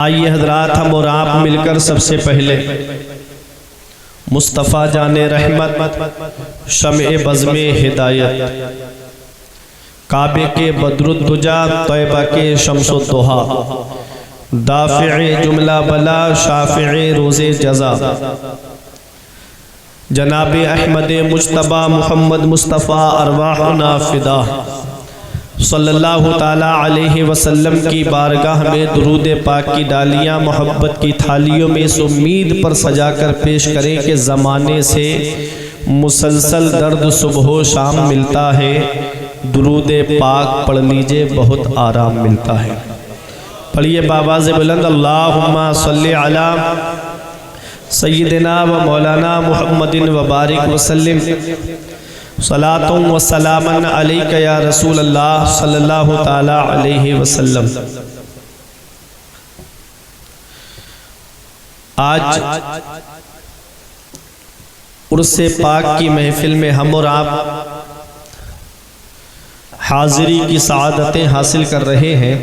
आइए हजरात, हम और आप मिलकर सबसे पहले मुस्तफ़ा जाने रहमत शम्ए बज़्मे हिदायत काबे के बदरुद्दुजा तैबा के शम्सुद्दुहा दाफ़िए जुमला बला शाफ़िए रोज़े जज़ा जनाबे अहमद मुज्तबा मोहम्मद मुस्तफ़ा अरवाहुना फ़िदा सल्लल्लाहु ताला अलैहि वसल्लम की बारगाह में दुरूद पाक की डालियाँ मोहब्बत की थालियों में इस उम्मीद पर सजा कर पेश करें कि ज़माने से मुसलसल दर्द सुबह शाम मिलता है। दुरूद पाक पढ़ लीजिए, बहुत आराम मिलता है। पढ़िए बाबाज़ बुलंद, अल्लाहुम्मा सल्ली अला सय्यिदिना व मौलाना मुहम्मदिन व बारिक वसल्लिम सलातुम व सलामन अलैका या रसूल अल्लाह सल्लल्लाहु ताला अलैहि वसल्लम। आज उर्से पाक की महफिल में हम और आप हाजिरी की सआदतें हासिल कर रहे हैं।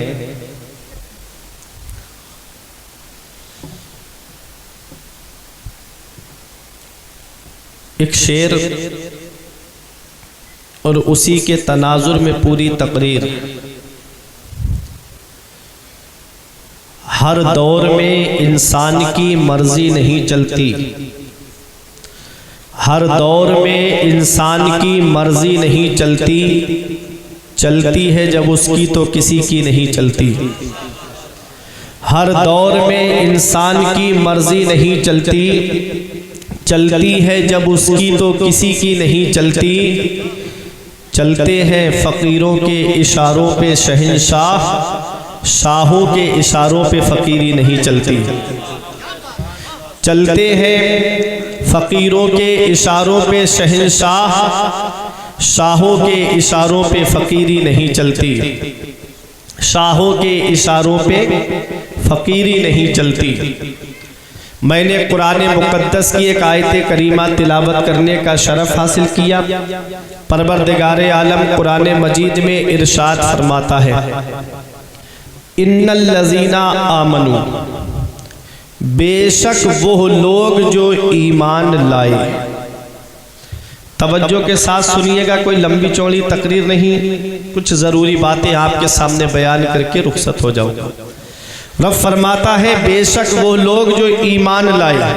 एक शेर और उसी के तनाजुर में पूरी तकरीर। हर दौर में इंसान की मर्जी नहीं चलती, हर दौर में इंसान की मर्जी नहीं चलती, चलती है जब उसकी तो किसी की नहीं चलती। हर दौर में इंसान की मर्जी नहीं चलती, चलती है जब उसकी तो किसी की नहीं चलती। चलते हैं फ़कीरों के इशारों पे शहंशाह, शाहों के इशारों पे फ़कीरी नहीं चलती। चलते हैं फ़कीरों के इशारों पे शहंशाह, शाहों के इशारों पे फ़कीरी नहीं चलती। शाहों के इशारों पे फ़कीरी नहीं चलती। मैंने कुरान मुक़द्दस की एक आयत करीमा तिलावत करने का शरफ़ हासिल किया। परवरदिगार आलम कुरान मजीद में इरशाद फरमाता है, इन्नल लज़ीना आमनू, बेशक वो लोग जो ईमान लाए। तवज्जो के साथ सुनिएगा, कोई लंबी चौड़ी तकरीर नहीं, कुछ ज़रूरी बातें आपके सामने बयान करके रुखसत हो जाऊँगा। रब फरमाता है बेशक वो लोग जो ईमान लाए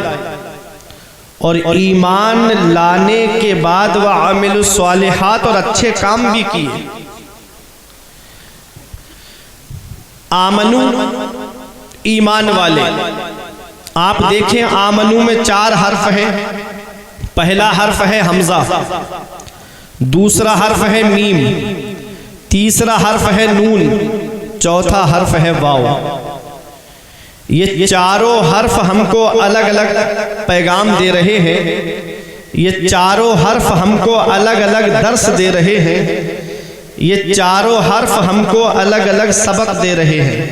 और ईमान लाने के बाद वह अमिलुस सालिहात और अच्छे काम भी किए। आमनू ईमान वाले, आप देखें आमनू में 4 हर्फ हैं। पहला हर्फ है हमजा, दूसरा हर्फ है मीम, तीसरा हर्फ है नून, चौथा हर्फ है वाव। ये चारों हर्फ हमको अलग अलग पैगाम दे रहे हैं। ये चारों हर्फ हमको अलग अलग दर्स दे रहे हैं। ये चारों हर्फ हमको अलग अलग सबक दे रहे हैं।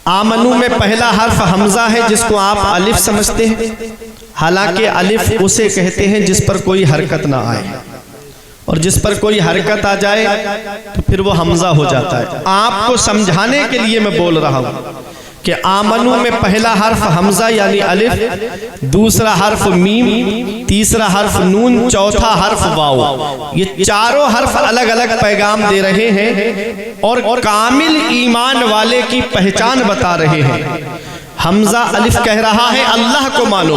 आमनू में पहला हर्फ हमजा है, जिसको आप अलिफ समझते हैं। हालांकि अलिफ उसे कहते हैं जिस पर कोई हरकत ना आए, और जिस पर कोई हरकत आ जाए तो फिर वो हमजा हो जाता है। आपको समझाने के लिए मैं बोल रहा हूं कि आमनू में पहला हर्फ हमजा यानी अलिफ, दूसरा हर्फ मीम, तीसरा हर्फ नून, चौथा हर्फ वाव। ये चारों हर्फ अलग अलग पैगाम दे रहे हैं और कामिल ईमान वाले की पहचान बता रहे हैं। हमजा अलिफ कह रहा है अल्लाह को मानो,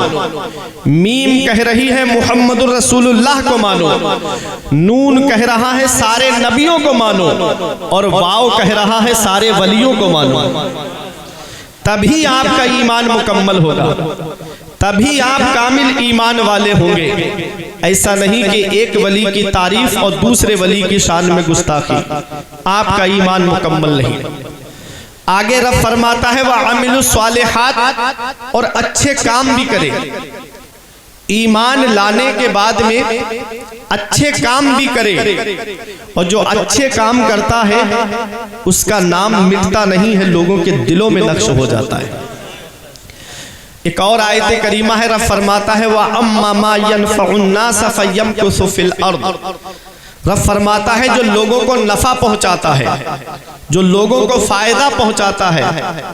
मीम कह रही है मुहम्मदुर रसूलुल्लाह को मानो, नून कह रहा है सारे नबियों को मानो, और वाव कह रहा है सारे वलियों को मानो। तभी आपका ईमान मुकम्मल होगा, तभी आप कामिल ईमान वाले होंगे। ऐसा नहीं कि एक वली की तारीफ और दूसरे वली की शान में गुस्ताखी, आपका ईमान मुकम्मल नहीं। आगे रब फरमाता है वह अमिलुस सालिहात, और अच्छे काम भी करे। ईमान लाने के बाद में अच्छे काम भी करे, और जो अच्छे काम करता है उसका नाम मिटता नहीं है, लोगों के दिलों में नक्श हो जाता है। एक और आयत करीमा है, रब फरमाता है वह अम्मा मा यनफउन नास फयमकुसु फिल अर्द, रब फरमाता है जो लोगों को नफा पहुंचाता है, जो लोगों को फायदा पहुंचाता है,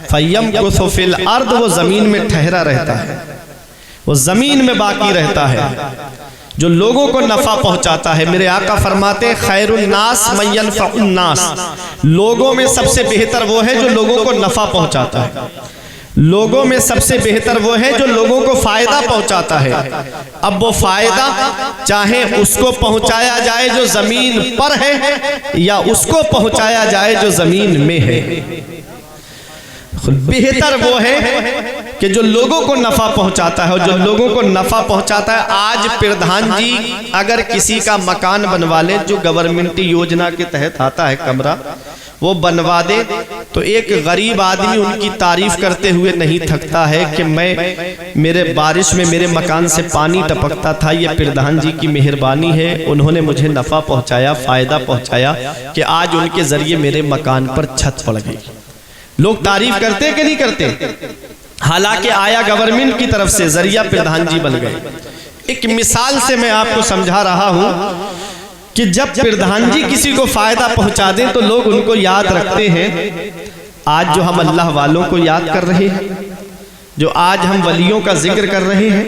फयमकुसु फिल अर्द, वो जमीन में ठहरा रहता है, वो जमीन में बाकी रहता है। जो लोगों को नफा पहुंचाता है, मेरे आका फरमाते हैं खैरुन नास मन यनफउन नास, लोगों में सबसे बेहतर वो है जो लोगों को नफा पहुंचाता है, लोगों में सबसे बेहतर वो है जो लोगों को फायदा पहुंचाता है। अब वो फायदा चाहे उसको पहुंचाया जाए जो जमीन पर है या उसको पहुंचाया जाए जो जमीन में है, बेहतर वो है कि जो लोगों को नफा पहुंचाता है। और जो लोगों को नफा पहुंचाता है, आज प्रधान जी अगर किसी का मकान बनवा ले जो गवर्नमेंट योजना के तहत आता है, कमरा वो बनवा दे, तो एक गरीब आदमी उनकी तारीफ करते हुए नहीं थकता है कि मेरे बारिश में मेरे मकान से पानी टपकता था, ये प्रधान जी की मेहरबानी है, उन्होंने मुझे नफा पहुंचाया, फायदा पहुंचाया कि आज उनके जरिए मेरे मकान पर छत पड़ गई। लोग तारीफ करते कि नहीं करते? हालांकि आया गवर्नमेंट की तरफ से, जरिया प्रधान जी बन गए। एक मिसाल से मैं आपको समझा रहा हूं कि जब प्रधान जी किसी को फायदा पहुंचा दें तो लोग उनको याद रखते हैं। आज जो हम अल्लाह वालों को याद कर रहे हैं, जो आज हम वलियों का जिक्र कर रहे हैं,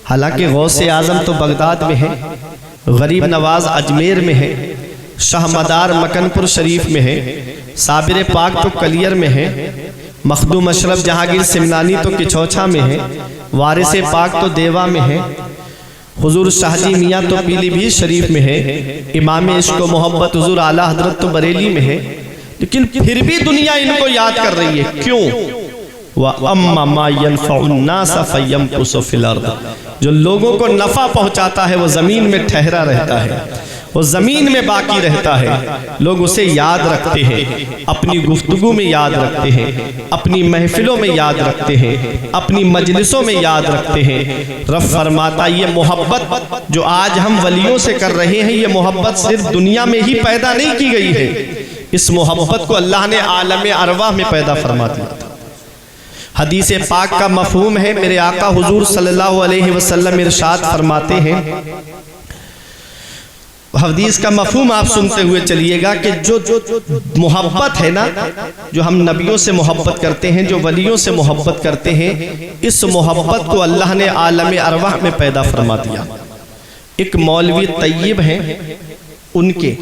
हालांकि गौसे आजम तो बगदाद में है, गरीब नवाज अजमेर में है, शाहमदार मकनपुर शरीफ में है, साबिर पाक तो कलियर में है, मखदूम अशरफ जहांगीर सिमनानी तो किचौछा में है, वारिस पाक तो देवा में है, हुजूर शाहजी मियाँ तो पीलीभीत शरीफ में है, इमाम इश्क व मोहब्बत हुजूर आला हजरत तो बरेली में है। लेकिन फिर भी दुनिया इनको याद कर रही है, क्यों? व अम्मा मा यनफउन नास फयमकुसु फिल अर्द, जो लोगों को नफा पहुंचाता है वो जमीन में ठहरा रहता है, वो जमीन में बाकी रहता है, लोग उसे याद रखते हैं, अपनी गुफ्तगू में याद रखते हैं, अपनी महफिलों में याद रखते हैं, अपनी मजलिसों में याद रखते हैं। रब फरमाता ये मोहब्बत जो आज हम वलियों से कर रहे हैं, ये मोहब्बत सिर्फ दुनिया में ही पैदा नहीं की गई है, इस मोहब्बत को अल्लाह ने आलम अरवाह में पैदा फरमा दिया था। हदीस पाक का मफहूम है, मेरे आका हुजूर सल्लल्लाहु अलैहि वसल्लम इरशाद फरमाते हैं, हदीस का मफहूम आप सुनते हुए चलिएगा कि जो मोहब्बत है ना, जो हम नबियों से मोहब्बत करते हैं, जो वलियों से मोहब्बत करते हैं, इस मोहब्बत को अल्लाह ने आलम अरवाह में पैदा फरमा दिया। एक मौलवी तैयब हैं, उनके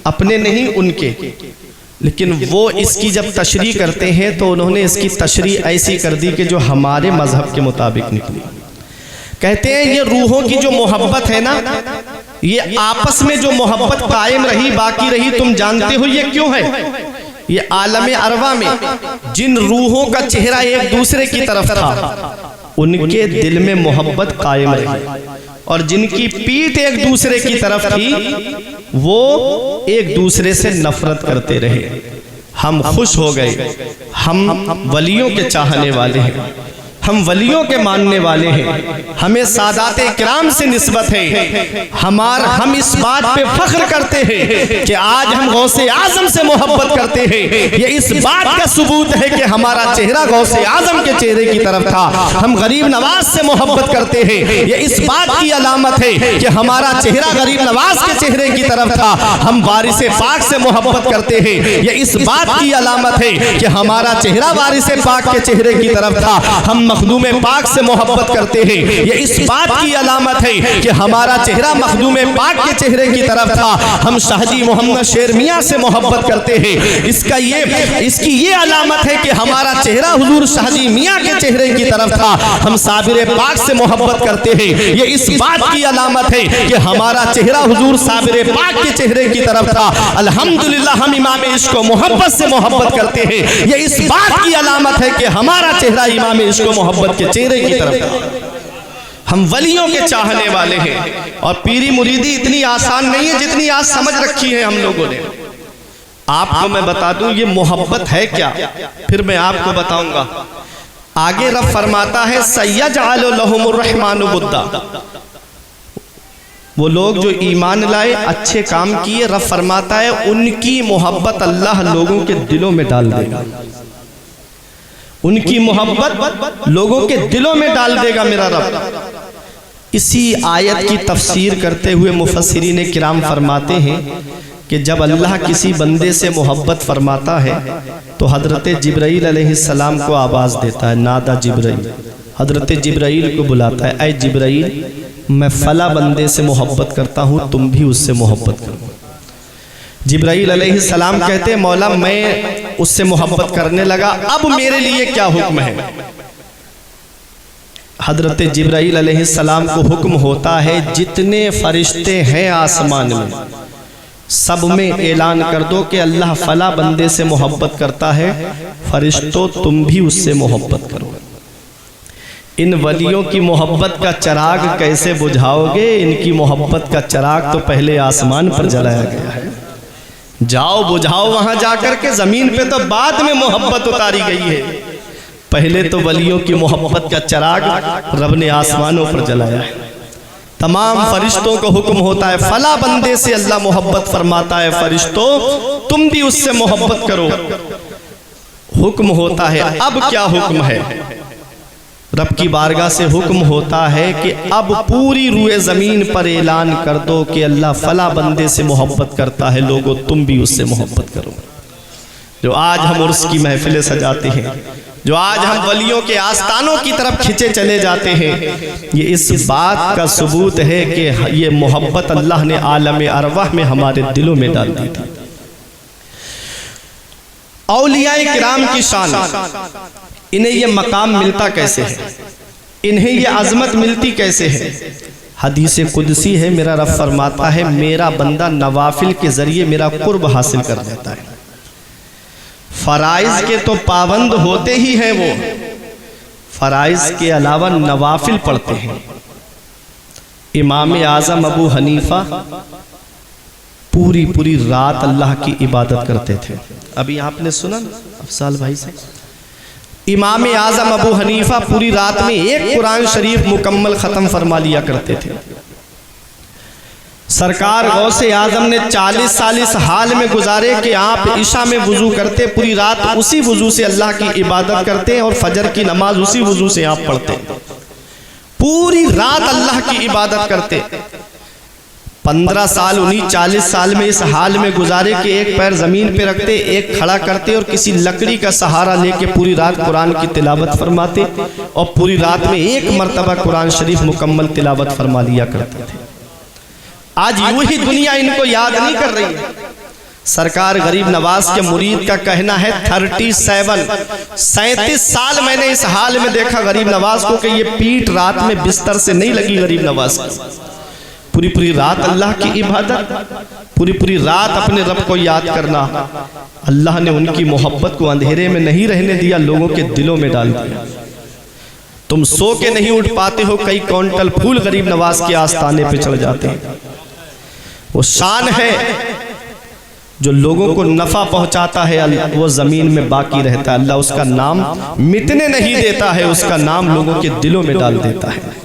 अपने नहीं उनके, लेकिन वो इसकी जब तशरीह करते हैं तो उन्होंने इसकी तशरीह ऐसी कर दी कि जो हमारे मजहब के मुताबिक निकली। कहते हैं ये रूहों की जो मोहब्बत है ना, ये आपस में जो मोहब्बत कायम रही, बाकी रही, तुम जानते हो ये क्यों है? ये आलम अरवा में जिन रूहों का चेहरा एक दूसरे की तरफ था, उनके दिल में मोहब्बत कायम रही, और जिनकी पीठ एक दूसरे की तरफ थी, वो एक दूसरे से नफरत करते रहे। हम खुश हो गए, हम वलियों के चाहने वाले हैं, हम वलियों के मानने वाले हैं, हमें सादाते किराम से निस्बत है, हम इस बात पे फख्र करते हैं कि आज हम गौसे आजम से मोहब्बत करते हैं। ये इस बात का सबूत है कि हमारा चेहरा गौसे आजम के चेहरे की तरफ था। हम गरीब नवाज से मोहब्बत करते हैं, ये इस बात की अलामत है कि हमारा चेहरा गरीब नवाज के चेहरे की तरफ था। हम वारिस पाक से मोहब्बत करते हैं, ये इस बात की अलामत है कि हमारा चेहरा वारिस पाक के चेहरे की तरफ था। हम मखदूम पाक से मोहब्बत करते हैं, ये इस बात की अलामत है कि हमारा चेहरा मखदूम पाक के चेहरे की तरफ था। हम शाहजी मोहम्मद शेर मियाँ से मोहब्बत करते हैं, इसकी ये अलामत है कि हमारा चेहरा हुजूर शाहजी मियाँ के चेहरे की तरफ था। हम साबिर पाक से मोहब्बत करते हैं, ये इस बात की अलामत है कि हमारा चेहरा हुजूर साबिर पाक के चेहरे की तरफ था। अल्हम्दुलिल्लाह हम इमाम इश्क मोहब्बत से मोहब्बत करते हैं, ये इस बात की अलामत है कि हमारा चेहरा इमाम इश्क मोहब्बत के चेहरे की तरफ। हम वलियों के चाहने वाले हैं, और पीरी मुरीदी इतनी आसान नहीं है जितनी आज समझ रखी है हम लोगों ने। आपको मैं बता दूं ये मोहब्बत है क्या, फिर मैं आपको बताऊंगा। आगे रब फरमाता है सयजअलु लहुमुर रहमानु बुद्दा, वो लोग जो ईमान लाए, अच्छे काम किए, रब फरमाता है उनकी मोहब्बत अल्लाह लोगों के दिलों में डाल देगा, उनकी मोहब्बत लोगों के दिलों में डाल देगा मेरा रब। इसी आयत की तफसीर करते हुए मुफस्सिरीन किराम फरमाते हैं कि जब अल्लाह किसी बंदे से मोहब्बत फरमाता है तो हज़रत जिब्राईल अलैहिस्सलाम को आवाज़ देता है, नादा जिब्राईल, हज़रत जिब्राईल को बुलाता है, ऐ जिब्राईल मैं फ़ला बंदे से मोहब्बत करता हूँ, तुम भी उससे मोहब्बत करो। जिब्राईल अलैहिस्सलाम कहते हैं, मौला मैं उससे मोहब्बत करने लगा, अब मेरे लिए क्या हुक्म है। हज़रत जिब्राईल अलैहिस्सलाम को हुक्म होता है, जितने फरिश्ते हैं आसमान में सब में ऐलान कर दो कि अल्लाह फ़ला बंदे से मोहब्बत करता है, फरिश्तों तुम भी उससे मोहब्बत करो। इन वलियों की मोहब्बत का चिराग कैसे बुझाओगे? इनकी मोहब्बत का चिराग तो पहले आसमान पर जलाया गया है, जाओ बुझाओ वहां जाकर के। जमीन पे तो बाद में मोहब्बत उतारी गई है, पहले तो वलियों की मोहब्बत का चिराग रब ने आसमानों पर जलाया है। तमाम फरिश्तों को हुक्म होता है, फला बंदे से अल्लाह मोहब्बत फरमाता है, फरिश्तों तुम भी उससे मोहब्बत करो। हुक्म होता है, अब क्या हुक्म है? रब की बारगाह से हुक्म होता है कि अब पूरी रूए ज़मीन पर ऐलान कर दो कि अल्लाह फ़ला बंदे से मोहब्बत करता है, लोगों तुम भी उससे मोहब्बत करो। जो आज हम उर्स की महफिलें सजाते हैं, जो आज हम वलियों के आस्थानों की तरफ खिंचे चले जाते हैं, ये इस बात का सबूत है कि ये मोहब्बत अल्लाह ने आलम अरवाह में हमारे दिलों में डाल दी थी। औलियाए किराम की शान, इन्हें ये मकाम मिलता कैसे है, इन्हें ये अजमत मिलती कैसे है? हदीस कुदसी है, मेरा रब फरमाता है, मेरा बंदा नवाफिल के जरिए मेरा कुर्ब हासिल कर लेता है। फराइज के तो पाबंद होते ही हैं वो, फराइज के अलावा नवाफिल पढ़ते हैं। इमाम आज़म अबू हनीफा पूरी पूरी रात अल्लाह की इबादत करते थे। अभी आपने सुना अफसाल भाई से, इमाम आज़म अबू हनीफा पूरी रात में एक कुरान शरीफ मुकम्मल ख़त्म फरमा लिया करते थे। सरकार गौसे आज़म ने 40 साल इस हाल में गुजारे कि आप ईशा में वुज़ू करते, पूरी रात उसी वुज़ू से अल्लाह की इबादत करते और फजर की नमाज उसी वुज़ू से आप पढ़ते, पूरी रात अल्लाह की इबादत करते। 15 साल उन्हीं 40 साल में इस हाल में गुजारे कि एक पैर ज़मीन पे रखते, एक खड़ा करते और किसी लकड़ी का सहारा लेके पूरी रात कुरान की तिलावत फरमाते और पूरी रात में एक मरतबा कुरान शरीफ मुकम्मल तिलावत फरमा लिया करते थे। आज यूं ही दुनिया इनको याद नहीं कर रही है। सरकार गरीब नवाज के मुरीद का कहना है 37 साल मैंने इस हाल में देखा गरीब नवाज को कि ये पीठ रात में बिस्तर से नहीं लगी गरीब नवाज की। पूरी पूरी रात अल्लाह की इबादत, पूरी पूरी रात अपने रब को याद करना। अल्लाह ने उनकी मोहब्बत को अंधेरे में नहीं रहने दिया, लोगों के दिलों में डाल दिया। तुम सो के नहीं उठ पाते हो, कई क्विंटल फूल गरीब नवाज के आस्थाने पे चढ़ जाते हैं। वो शान है जो लोगों को नफा पहुंचाता है, वो जमीन में बाकी रहता है। अल्लाह उसका नाम मिटने नहीं देता है, उसका नाम लोगों के दिलों में डाल देता है।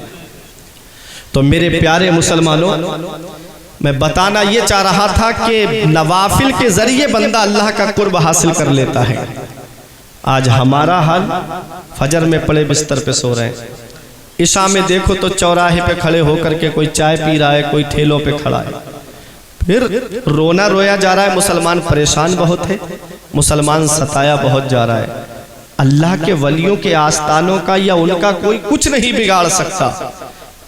तो मेरे प्यारे मुसलमानों, मैं बताना ये चाह रहा था कि नवाफिल के जरिए बंदा अल्लाह का कुर्ब हासिल कर लेता है। आज हमारा हाल, फजर में पड़े बिस्तर पे सो रहे हैं, इशा में देखो तो चौराहे पे खड़े होकर के कोई चाय पी रहा है, कोई ठेलों पे खड़ा है, फिर रोना रोया जा रहा है। मुसलमान परेशान बहुत है, मुसलमान सताया बहुत जा रहा है। अल्लाह के वलियों के आस्थानों का या उनका कोई कुछ नहीं बिगाड़ सकता।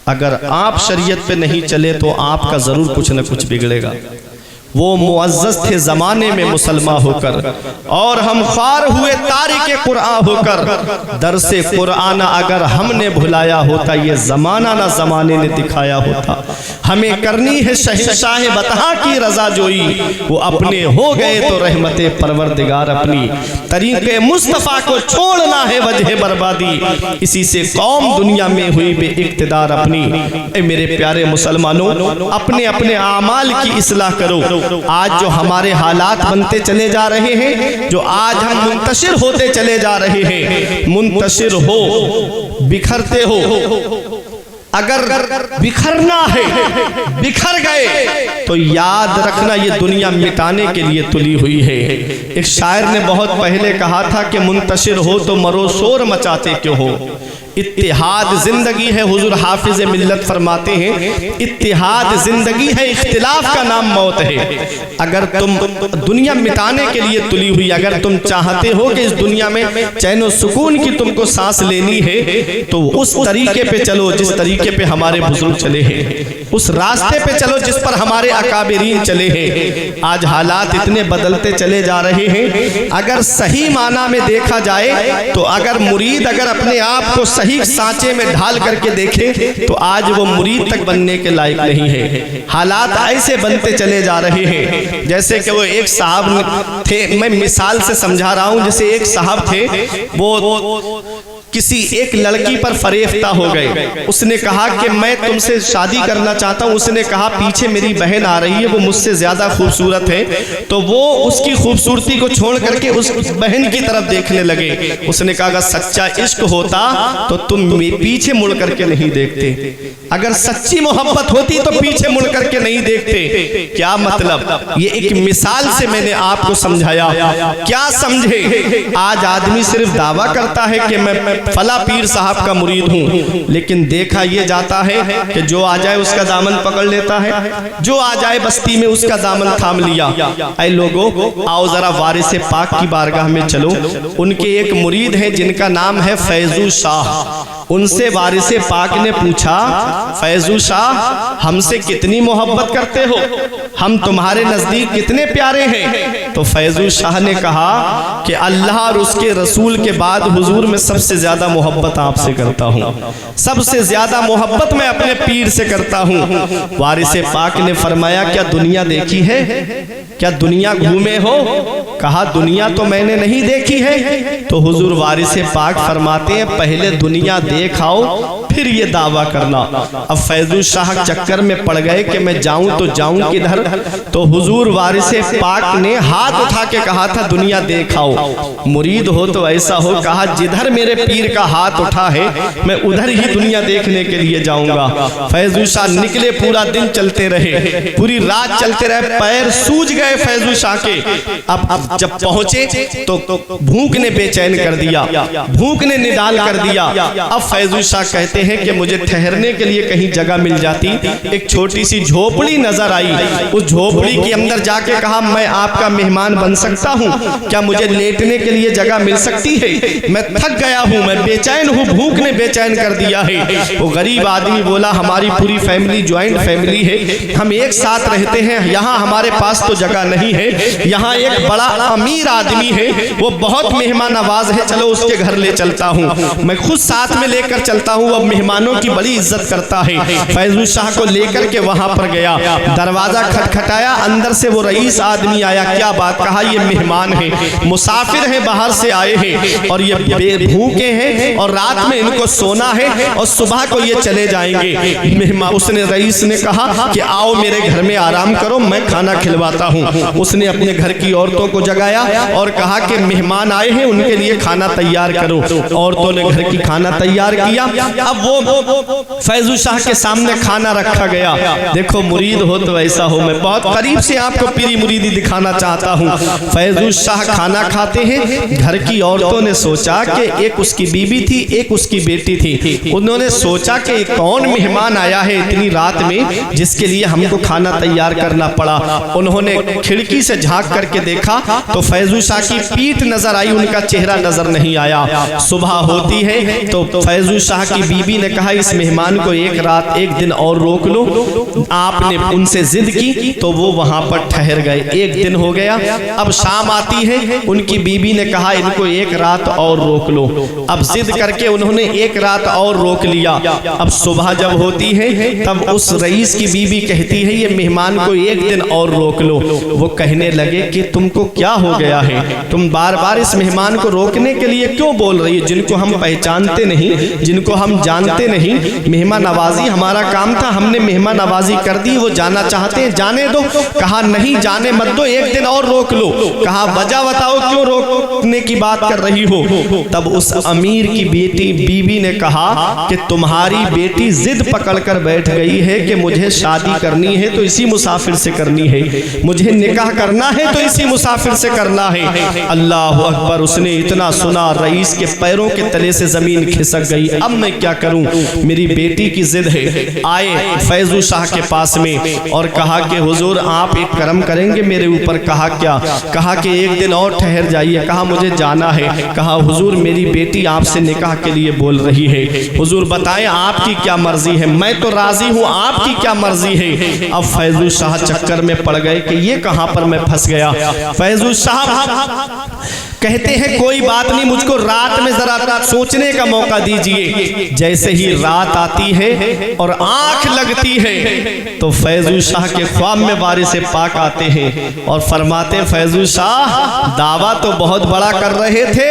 अगर आप शरीयत पे नहीं चले तो आपका जरूर कुछ न कुछ बिगड़ेगा। वो मुअज़्ज़ज़ थे ज़माने में मुसलमान होकर, और हम ख्वार हुए तारिके कुरान होकर। दरसे कुरान अगर हमने भुलाया होता, ये ज़माना ना ज़माने ने दिखाया होता। हमें करनी है शहंशाह बतहा की रज़ा जोई, वो अपने हो गए तो रहमते परवरदिगार अपनी। तरीक़े मुस्तफ़ा को छोड़ना है वजह बर्बादी, इसी से कौम दुनिया में हुई बे इक़्तिदार अपनी। ए मेरे प्यारे मुसलमानों, अपने अपने आमाल की इस्लाह करो। आज जो हमारे हालात बनते चले जा रहे हैं, जो आज हम मुंतशिर होते चले जा रहे हैं, मुंतशिर हो, बिखरते हो। अगर बिखरना है, बिखर गए तो याद रखना ये दुनिया मिटाने के लिए तुली हुई है। एक शायर ने बहुत पहले कहा था कि मुंतशिर हो तो मरो शोर मचाते क्यों हो। इत्तिहाद जिंदगी है। हुजूर हाफिज मिल्लत फरमाते हैं इत्तिहाद जिंदगी है, इख्तिलाफ का नाम मौत है। अगर तुम दुनिया मिटाने के लिए तुली हुई, अगर तुम चाहते हो कि इस दुनिया में चैन और सुकून की तुमको सांस लेनी है, तो उस तरीके पे चलो जिस तरीके पे हमारे बुजुर्ग चले हैं, उस रास्ते पे चलो जिस पर हमारे अकाबिरीन चले हैं। आज हालात इतने बदलते चले जा रहे हैं। अगर सही माना में देखा जाए तो अगर मुरीद अगर अपने आप को सही सांचे में ढाल करके देखे तो आज वो मुरीद तक बनने के लायक नहीं है। हालात ऐसे बनते चले जा रहे हैं जैसे कि वो एक साहब थे, मैं मिसाल से समझा रहा हूं। जैसे एक साहब थे, वो किसी एक लड़की पर फरेफ्ता हो गए। उसने कहा कि मैं तुमसे शादी करना चाहता हूँ। उसने कहा पीछे मेरी बहन आ रही है, वो मुझसे ज्यादा खूबसूरत है। तो वो उसकी खूबसूरती को छोड़ करके उस बहन की तरफ देखने लगे। उसने कहा अगर सच्चा इश्क होता तो तुम पीछे मुड़ करके नहीं देखते, अगर सच्ची मोहब्बत होती तो पीछे मुड़ करके नहीं देखते। क्या मतलब? ये एक मिसाल से मैंने आपको समझाया। क्या समझे? आज आदमी सिर्फ दावा करता है कि मैं फला पीर साहब का मुरीद हूँ, लेकिन देखा यह जाता है कि जो आ जाए उसका दामन पकड़ लेता है, जो आ जाए बस्ती में उसका दामन थाम लिया। ऐ लोगों, आओ जरा वारिस पाक की बारगाह में चलो। उनके एक मुरीद हैं जिनका नाम है फैजू शाह। उनसे वारिस पाक ने पूछा, फैजू शाह हमसे कितनी मोहब्बत करते हो, हम तुम्हारे नजदीक कितने प्यारे हैं? तो फैजू शाह ने कहा कि अल्लाह और उसके रसूल के बाद हुजूर में सबसे ज्यादा मोहब्बत आपसे करता हूँ, सबसे ज्यादा मोहब्बत मैं अपने पीर से करता हूँ। वारिस पाक ने फरमाया क्या दुनिया देखी है, क्या दुनिया घूमे हो? कहा दुनिया तो मैंने नहीं देखी है। तो हुजूर वारिस पाक फरमाते हैं पहले दुनिया देख आओ फिर ये दावा करना। अब फैजू शाह चक्कर में पड़ गए कि मैं जाऊं तो जाऊं किधर। तो हुजूर वारिस पाक ने हाथ उठा के कहा था दुनिया देखाओ। मुरीद हो तो ऐसा हो, कहा जिधर मेरे पीर का हाथ उठा है मैं उधर ही दुनिया देखने के लिए जाऊंगा। फैजू शाह निकले, पूरा दिन चलते रहे, पूरी रात चलते रहे, पैर सूज गए फैजू शाह के। अब जब पहुंचे तो भूख ने बेचैन कर दिया, भूख ने निडाल कर दिया। अब फैजू शाह कहते हैं कि मुझे ठहरने के लिए कहीं जगह मिल जाती। एक छोटी सी झोपड़ी नजर आई, उस झोपड़ी के अंदर जाके कहा मैं आपका मेहमान बन सकता हूँ, क्या मुझे लेटने के लिए जगह मिल सकती है? मैं थक गया हूँ, मैं बेचैन हूँ, भूख ने बेचैन कर दिया है। वो गरीब आदमी बोला हमारी पूरी फैमिली ज्वाइंट फैमिली है, हम एक साथ रहते हैं, यहाँ हमारे पास तो जगह नहीं है। यहाँ एक बड़ा अमीर आदमी है, वो बहुत मेहमान नवाज है, चलो उसके घर ले चलता हूँ, मैं खुद साथ में लेकर चलता हूँ, वो मेहमानों की बड़ी इज्जत करता है। फैजू शाह को लेकर के वहां पर गया, दरवाजा खटखटाया, अंदर से वो रईस आदमी आया। क्या बात? कहा ये मेहमान है, मुसाफिर है, बाहर से आए हैं और ये भूखे हैं और रात में इनको सोना है और सुबह को ये चले जाएंगे। मेहमान उसने रईस ने कहा कि आओ मेरे घर में आराम करो, मैं खाना खिलवाता हूँ। उसने अपने घर की औरतों को जगाया और कहा कि मेहमान आए हैं उनके लिए खाना तैयार करो। औरतों ने घर की खाना तैयार किया। अब वो फैजू शाह के सामने खाना रखा गया। देखो मुरीद हो तो ऐसा हो, मैं बहुत करीब से आपको पीरी मुरीदी दिखाना चाहता हूँ। फैजू शाह खाना खाते हैं, घर की औरतों ने सोचा कि एक उसकी बीबी थी, एक उसकी बेटी थी। उन्होंने सोचा कि कौन मेहमान आया है इतनी रात में जिसके लिए हमको खाना तैयार करना पड़ा। उन्होंने खिड़की से झांक करके देखा तो फैजू शाह की पीठ नजर आई, उनका चेहरा नजर नहीं आया। सुबह होती है तो फैजू शाह की बीबी ने कहा इस मेहमान को एक रात एक दिन और रोक लो। आपने उनसे जिद की तो वो वहां पर ठहर गए। एक दिन हो गया, अब शाम आती है, उनकी बीबी ने कहा इनको एक रात और रोक लो। अब जिद करके उन्होंने एक रात और रोक लिया। अब सुबह जब होती है तब उस रईस की बीबी कहती है ये मेहमान को एक दिन और रोक लो। वो कहने लगे कि तुमको क्या हो गया है, तुम बार बार इस मेहमान को रोकने के लिए क्यों बोल रही है, जिनको हम पहचानते नहीं, जिनको हम जानते नहीं। मेहमान नवाजी हमारा काम था, हमने मेहमान नवाजी कर दी, वो जाना चाहते हैं जाने दो। कहा नहीं जाने मत दो, एक दिन और रोक लो। कहा वजह बताओ क्यों रोकने की बात कर रही हो। तब उस अमीर की बेटी बीबी ने कहा कि तुम्हारी बेटी जिद पकड़कर बैठ गई है कि मुझे शादी करनी है तो इसी मुसाफिर से करनी है, मुझे निकाह करना है तो इसी मुसाफिर से करना है। अल्लाह अकबर। उसने इतना सुना रईस के पैरों के तले से जमीन खिसक गई, अब मैं क्या करूं, मेरी बेटी की जिद है। आए फैजू शाह के पास में और कहा कि हुजूर आप एक करम करेंगे मेरे ऊपर। कहा क्या? कहा कि एक दिन और ठहर जाइए। कहा मुझे जाना है। कहा हुजूर मेरी बेटी आपसे निकाह के लिए बोल रही है, हुजूर बताएं आपकी क्या मर्जी है। मैं तो राजी हूं, आपकी क्या मर्जी है। अब फैजू शाह चक्कर में पड़ गए कि ये कहां पर मैं फंस गया। फैजू शाह कहते हैं कोई बात नहीं, मुझको रात में जरा सोचने का मौका दीजिए। जैसे ही रात आती है और आंख लगती है तो फैजू शाह के ख्वाब में वारिस पाक आते हैं और फरमाते फैजू शाह दावा तो बहुत बड़ा कर रहे थे,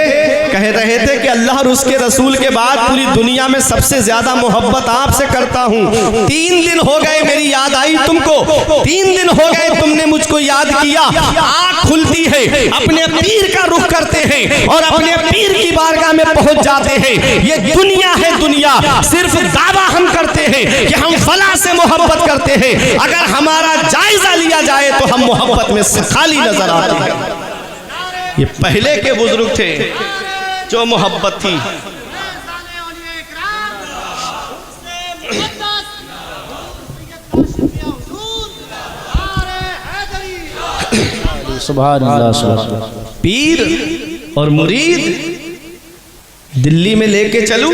कह रहे थे कि अल्लाह और उसके रसूल के बाद पूरी दुनिया में सबसे ज्यादा मोहब्बत आपसे करता हूं। 3 दिन हो गए मेरी याद आई तुमको, 3 दिन हो गए तुमने मुझको याद किया। आंख खुलती है, अपने पीर का रुख करते हैं और अपने पीर की बारगाह में पहुंच जाते हैं। ये दुनिया है दुनिया, सिर्फ दावा हम करते हैं कि हम फला से मोहब्बत करते हैं। अगर हमारा जायजा लिया जाए तो हम मोहब्बत में खाली नजर आते हैं। ये पहले के बुजुर्ग थे जो मोहब्बत थी। पीर और मुरीद दिल्ली में लेके चलूं,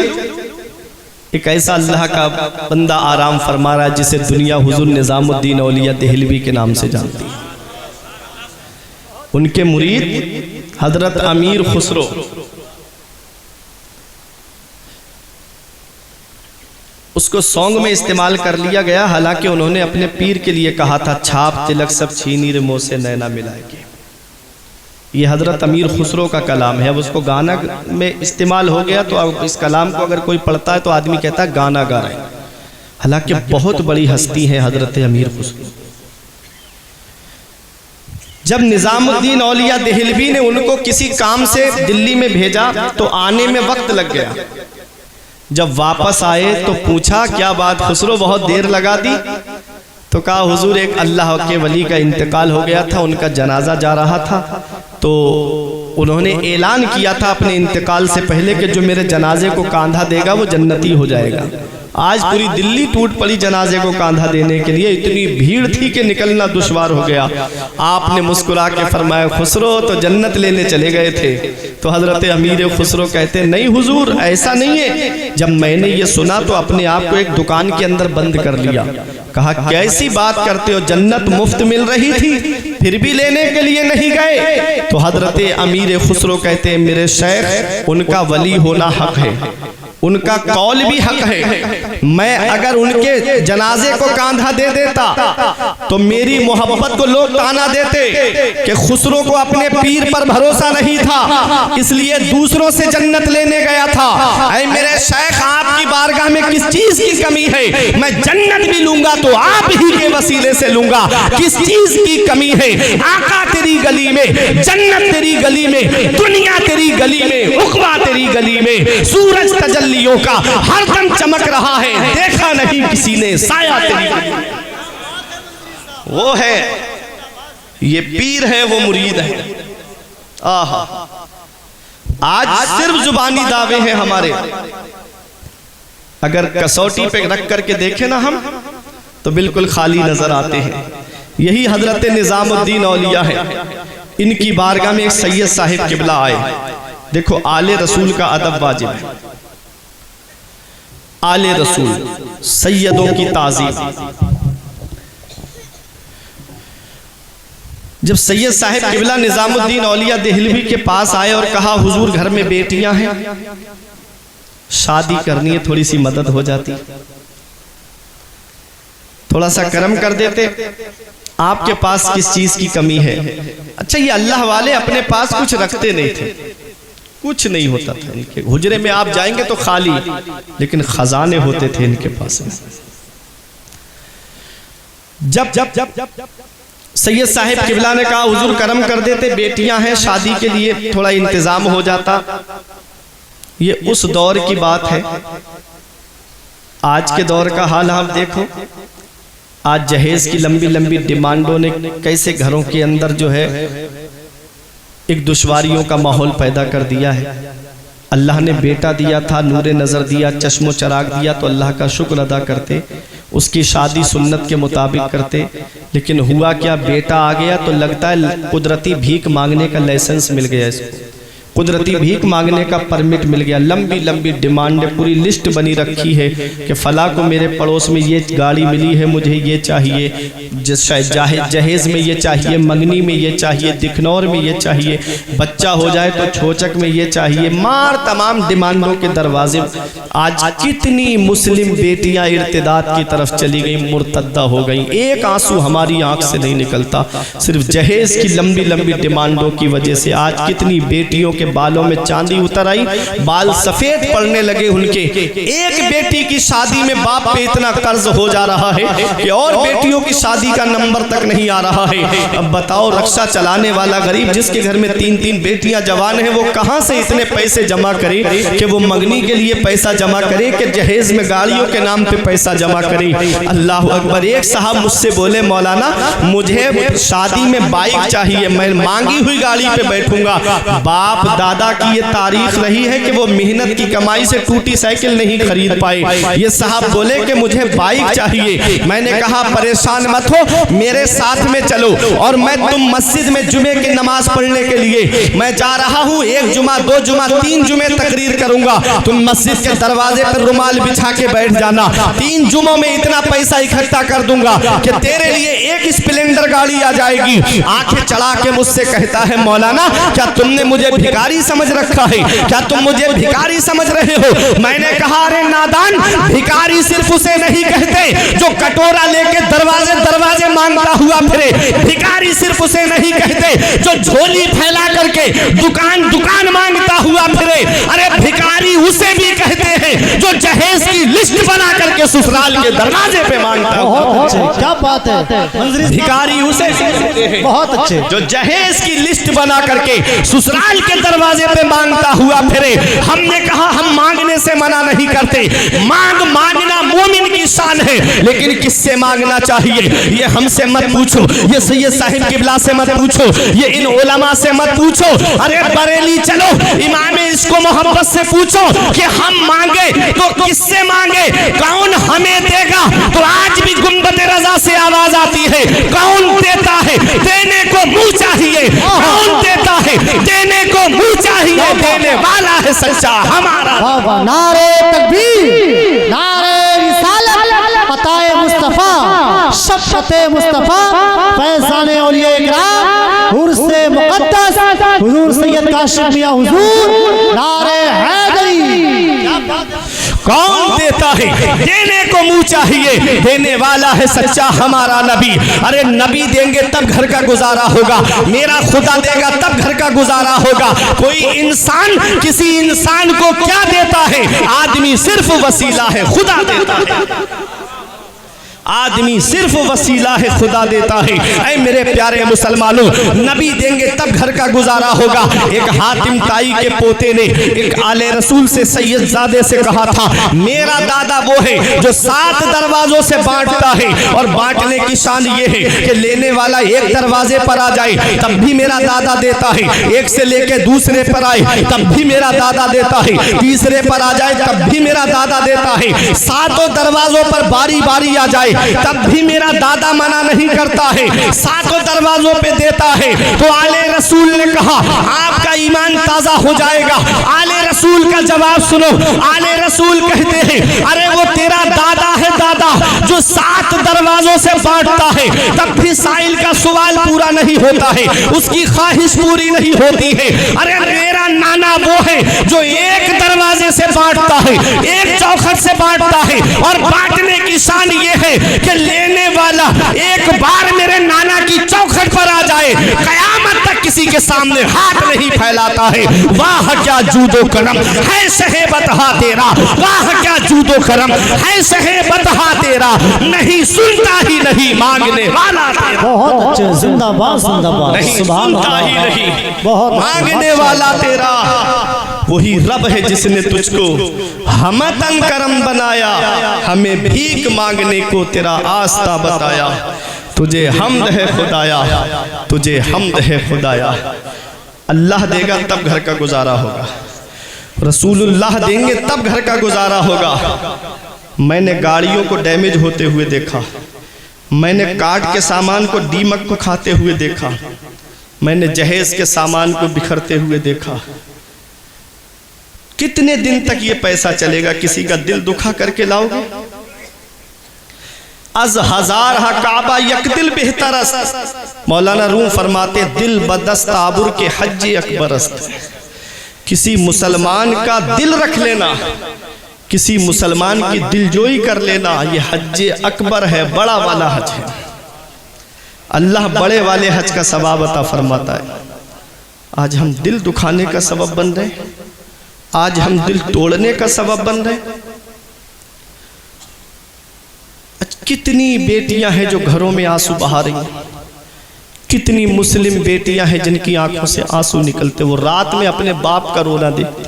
एक ऐसा अल्लाह का बंदा आराम फरमा रहा है जिसे दुनिया हुजूर निजामुद्दीन औलिया देहलवी के नाम से जानती है। उनके मुरीद हजरत अमीर खुसरो, उसको सॉन्ग में इस्तेमाल कर लिया गया। हालांकि उन्होंने अपने पीर के लिए कहा था छाप तिलक सब छीनी रे मोह से नैना मिलाएगी। ये हजरत अमीर खुसरो का कलाम है। अब उसको गाना में इस्तेमाल हो गया तो अब इस कलाम को अगर कोई पढ़ता है तो आदमी कहता है गाना गा रहे हैं। हालांकि बहुत बड़ी हस्ती है हजरत अमीर खुसरो। जब निजामुद्दीन औलिया देहलवी ने उनको किसी काम से दिल्ली में भेजा तो आने में वक्त लग गया। जब वापस आए तो पूछा क्या बात खुसरो बहुत देर लगा दी। तो कहा हुजूर एक अल्लाह के वली का इंतकाल हो गया था, उनका जनाजा जा रहा था, तो उन्होंने ऐलान किया था अपने इंतकाल से पहले कि जो मेरे जनाजे को कांधा देगा वो जन्नती हो जाएगा। आज पूरी दिल्ली टूट पड़ी जनाजे को कांधा देने के लिए, इतनी भीड़ थी कि निकलना दुश्वार हो गया। आपने मुस्कुरा के फरमाया खुसरो तो जन्नत लेने चले गए थे। तो हजरत अमीर खुसरो कहते नहीं हुजूर ऐसा नहीं है। जब मैंने ये सुना तो अपने आप को एक दुकान के अंदर बंद कर लिया। कहा कैसी बात करते हो, जन्नत मुफ्त मिल रही थी फिर भी लेने के लिए नहीं गए। तो हजरत अमीर खुसरो कहते हैं मेरे शेख उनका वली होना हक है, उनका कौल भी हक है। मैं अगर उनके जनाजे को कांधा दे देता तो मेरी मोहब्बत को लोग ताना देते कि खुसरो को अपने पीर पर भरोसा नहीं था इसलिए दूसरों से जन्नत लेने गया था। ऐ मेरे शेख आपकी बारगाह में किस चीज की कमी है? मैं जन्नत भी लूंगा तो आप ही के वसीले से लूंगा। किस चीज की कमी है? आका तेरी गली में, जन्नत तेरी गली में, दुनिया तेरी गली में, उक़बा तेरी गली में, सूरज तजल्लियों का हरदम चमक रहा है, देखा नहीं किसी ने साया तेरी। वो है, ये पीर है, वो मुरीद है। आहा, आज सिर्फ जुबानी दावे हैं हमारे। अगर कसौटी पे रख करके देखें ना हम तो बिल्कुल खाली नजर आते हैं। यही हजरत निजामुद्दीन औलिया है। इनकी बारगाह में एक सैयद साहिब किबला आए। देखो आले रसूल का अदब वाजिब है। आले रसूल सैयदों की ताज़ीम। जब सैयद साहिब किबला निजामुद्दीन औलिया देहलवी के पास आए और कहा हुजूर घर में बेटियां हैं, शादी करनी है, थोड़ी सी मदद हो जाती, थोड़ा सा करम कर देते, आपके पास किस चीज की कमी है? अच्छा ये अल्लाह वाले अपने पास कुछ रखते नहीं थे, कुछ नहीं होता था इनके हुजरे में। आप जाएंगे तो खाली, लेकिन खजाने होते थे इनके पास में। जब जब जब जब सैयद साहिब किबला ने कहा हुजूर करम कर देते, बेटियां हैं, शादी के लिए थोड़ा इंतजाम हो जाता। ये उस दौर की बात है। आज के दौर का हाल आप देखो। आज जहेज की लंबी लंबी डिमांडों ने कैसे घरों के अंदर जो है एक दुश्वारियों का माहौल पैदा कर दिया है। अल्लाह ने बेटा दिया था, नूरे नज़र दिया, चश्मो चराग दिया, तो अल्लाह का शुक्र अदा करते, उसकी शादी सुन्नत के मुताबिक करते। लेकिन हुआ क्या, बेटा आ गया तो लगता है कुदरती भीख मांगने का लाइसेंस मिल गया इसको, कुदरती भीख मांगने का परमिट मिल गया। लंबी लंबी डिमांडें, पूरी लिस्ट बनी रखी है कि फला को मेरे पड़ोस में ये गाड़ी मिली है, मुझे ये चाहिए, जहेज में ये चाहिए, मंगनी में ये चाहिए, दिखनौर में ये चाहिए, बच्चा हो जाए तो छोचक में ये चाहिए, मार तमाम डिमांडों के दरवाजे। आज कितनी मुस्लिम बेटियां इर्तिदाद की तरफ चली गई, मुर्तद्दा हो गई, एक आंसू हमारी आंख से नहीं निकलता, सिर्फ जहेज की लंबी लंबी डिमांडों की वजह से। आज कितनी बेटियों के बालों में चांदी उतर आई, बाल सफेद पड़ने लगे उनके। एक बेटी की शादी में बाप पे इतना कर्ज हो जा रहा है कि और बेटियों की शादी का नंबर तक नहीं आ रहा है। अब बताओ, रक्षा चलाने वाला गरीब जिसके घर में 3-3 बेटियां जवान हैं, वो कहां से इतने पैसे जमा करे कि वो मंगनी के लिए पैसा जमा करे, कि जहेज में गाड़ियों के नाम पे पैसा जमा करे। अल्लाह अकबर। एक साहब मुझसे बोले, मौलाना मुझे शादी में बाइक चाहिए, मैं मांगी हुई गाड़ी पे बैठूंगा। बाप दादा की ये तारीख रही है कि वो मेहनत की कमाई से टूटी साइकिल नहीं खरीद पाए। ये साहब बोले कि मुझे बाइक चाहिए। मैंने कहा परेशान मत हो, मेरे साथ में चलो और मैं तुम मस्जिद में जुमे की नमाज पढ़ने के लिए मैं जा रहा हूँ। 1 जुमा, 2 जुमा, 3 जुमे तकरीर करूंगा, तुम मस्जिद के दरवाजे पर रुमाल बिछा के बैठ जाना। 3 जुमों में इतना पैसा इकट्ठा कर दूंगा कि तेरे लिए एक स्प्लेंडर गाड़ी आ जाएगी। आंखें चढ़ा के मुझसे कहता है, मौलाना क्या तुमने मुझे भिखारी समझ रखा है? क्या तुम मुझे भिखारी समझ रहे हो? मैंने कहा, अरे नादान, भिखारी सिर्फ उसे नहीं कहते जो कटोरा लेके दरवाजे दरवाजे मांगता हुआ फिरे। भिखारी सिर्फ उसे नहीं कहते जो झोली फैला करके दुकान दुकान मांगता हुआ फिरे। अरे भिखारी उसे भी कहते हैं जो जहेज की लिस्ट बना करके ससुराल के दरवाजे पे मांगता हुआ। बहुत अच्छे, क्या बात है। भिखारी उसे कहते हैं बहुत अच्छे, जो जहेज की लिस्ट बना करके ससुराल के दरवाजे पे मांगता हुआ फिरे। हमने कहा हम मांगने से मना नहीं करते, मांगना मोमिन की शान है, लेकिन किससे मांगना चाहिए ये हमसे मत पूछो, ये सैयद साहिब किबला से मत पूछो, ये इन उलमा से मत पूछो। अरे बरेली चलो, इमाम इसको मोहब्बत से पूछो कि हम मांगे तो किससे मांगे, कौन हमें देगा? तो आज भी गुंबद रजा से आवाज आती है, कौन देता है? देने को मुंह चाहिए। कौन देता है? देने को मुंह चाहिए। देने वाला है सच्चा हमारा। नारे तकबीर, नारे रिसालत, अताए मुस्तफा, शफ़क़ते मुस्तफा, फैज़ाने औलिया इकराम, उर्से मुक़द्दस हुजूर सैयद काशिफ़ मियां हुजूर, नारे हैदरी। कौन देता है? देने को मुंह चाहिए। देने वाला है सच्चा हमारा नबी। अरे नबी देंगे तब घर का गुजारा होगा, मेरा खुदा देगा तब घर का गुजारा होगा। कोई इंसान किसी इंसान को क्या देता है? आदमी सिर्फ वसीला है, खुदा देता है। आदमी सिर्फ वसीला है, खुदा देता है। ऐ मेरे प्यारे मुसलमानों, नबी देंगे तब घर का गुजारा होगा। एक हातिम ताई के पोते ने एक आले रसूल से सैयदजादे से कहा था, मेरा दादा वो है जो 7 दरवाजों से बांटता है, और बांटने की शान ये है कि लेने वाला एक दरवाजे पर आ जाए तब भी मेरा दादा देता है, एक से लेके दूसरे पर आए तब भी मेरा दादा देता है, तीसरे पर आ जाए तब भी मेरा दादा देता है, 7 दरवाजों पर बारी बारी आ जाए तब भी मेरा दादा मना नहीं करता है, 7 दरवाजों पे देता है। तो आले रसूल ने कहा, आपका ईमान ताजा हो जाएगा। आले रसूल का जवाब सुनो। आले रसूल कहते हैं, अरे वो तेरा दादा है, दादा जो 7 दरवाजों से बांटता है, तब भी साइल का सवाल पूरा नहीं होता है, उसकी ख्वाहिश पूरी नहीं होती है। अरे मेरा नाना वो है जो एक दरवाजे से बांटता है, एक चौखट से बांटता है, और बांटने की शान ये है कि लेने वाला एक बार मेरे नाना की चौखट पर आ जाए, कयामत तक किसी के सामने हाथ नहीं फैलाता है। वाह क्या जूदो करम है सहेबत हा तेरा, वाह क्या जूदो करम है सहेबत हा तेरा, नहीं सुनता ही नहीं मांगने वाला तेरा। बहुत अच्छे, जिंदाबाद जिंदाबाद, नहीं सुनता ही नहीं मांगने वाला तेरा। वही रब है जिसने तुझको हमतन करम बनाया, हमें भीख मांगने को तेरा आस्था बताया। तुझे हम्द है खुदाया, तुझे हम्द है खुदाया। अल्लाह देगा तब घर का गुजारा होगा। रसूलुल्लाह देंगे तब घर का गुजारा होगा। मैंने गाड़ियों को डैमेज होते हुए देखा, मैंने कार्ड के सामान को दीमक को खाते हुए देखा, मैंने जहेज के सामान को बिखरते हुए देखा। कितने दिन तक ये पैसा चलेगा? किसी का दिल दुखा करके लाओगे? अज हजार हा काबा यक दिल बेहतरस्त। मौलाना रूम फरमाते दिल बदस्त आबुर के हज अकबरस्त। किसी मुसलमान का दिल रख लेना, किसी मुसलमान की दिलजोई कर लेना, ये हज अकबर है, बड़ा वाला हज है। अल्लाह बड़े वाले हज का सवाब अता फरमाता है। आज हम दिल दुखाने का सबब बन रहे, आज हम दिल तोड़ने का सबब बन रहे। कितनी बेटियां हैं जो घरों में आंसू बहा रही हैं, कितनी मुस्लिम बेटियां हैं जिनकी आंखों से आंसू निकलते। वो रात में अपने बाप का रोना देखती,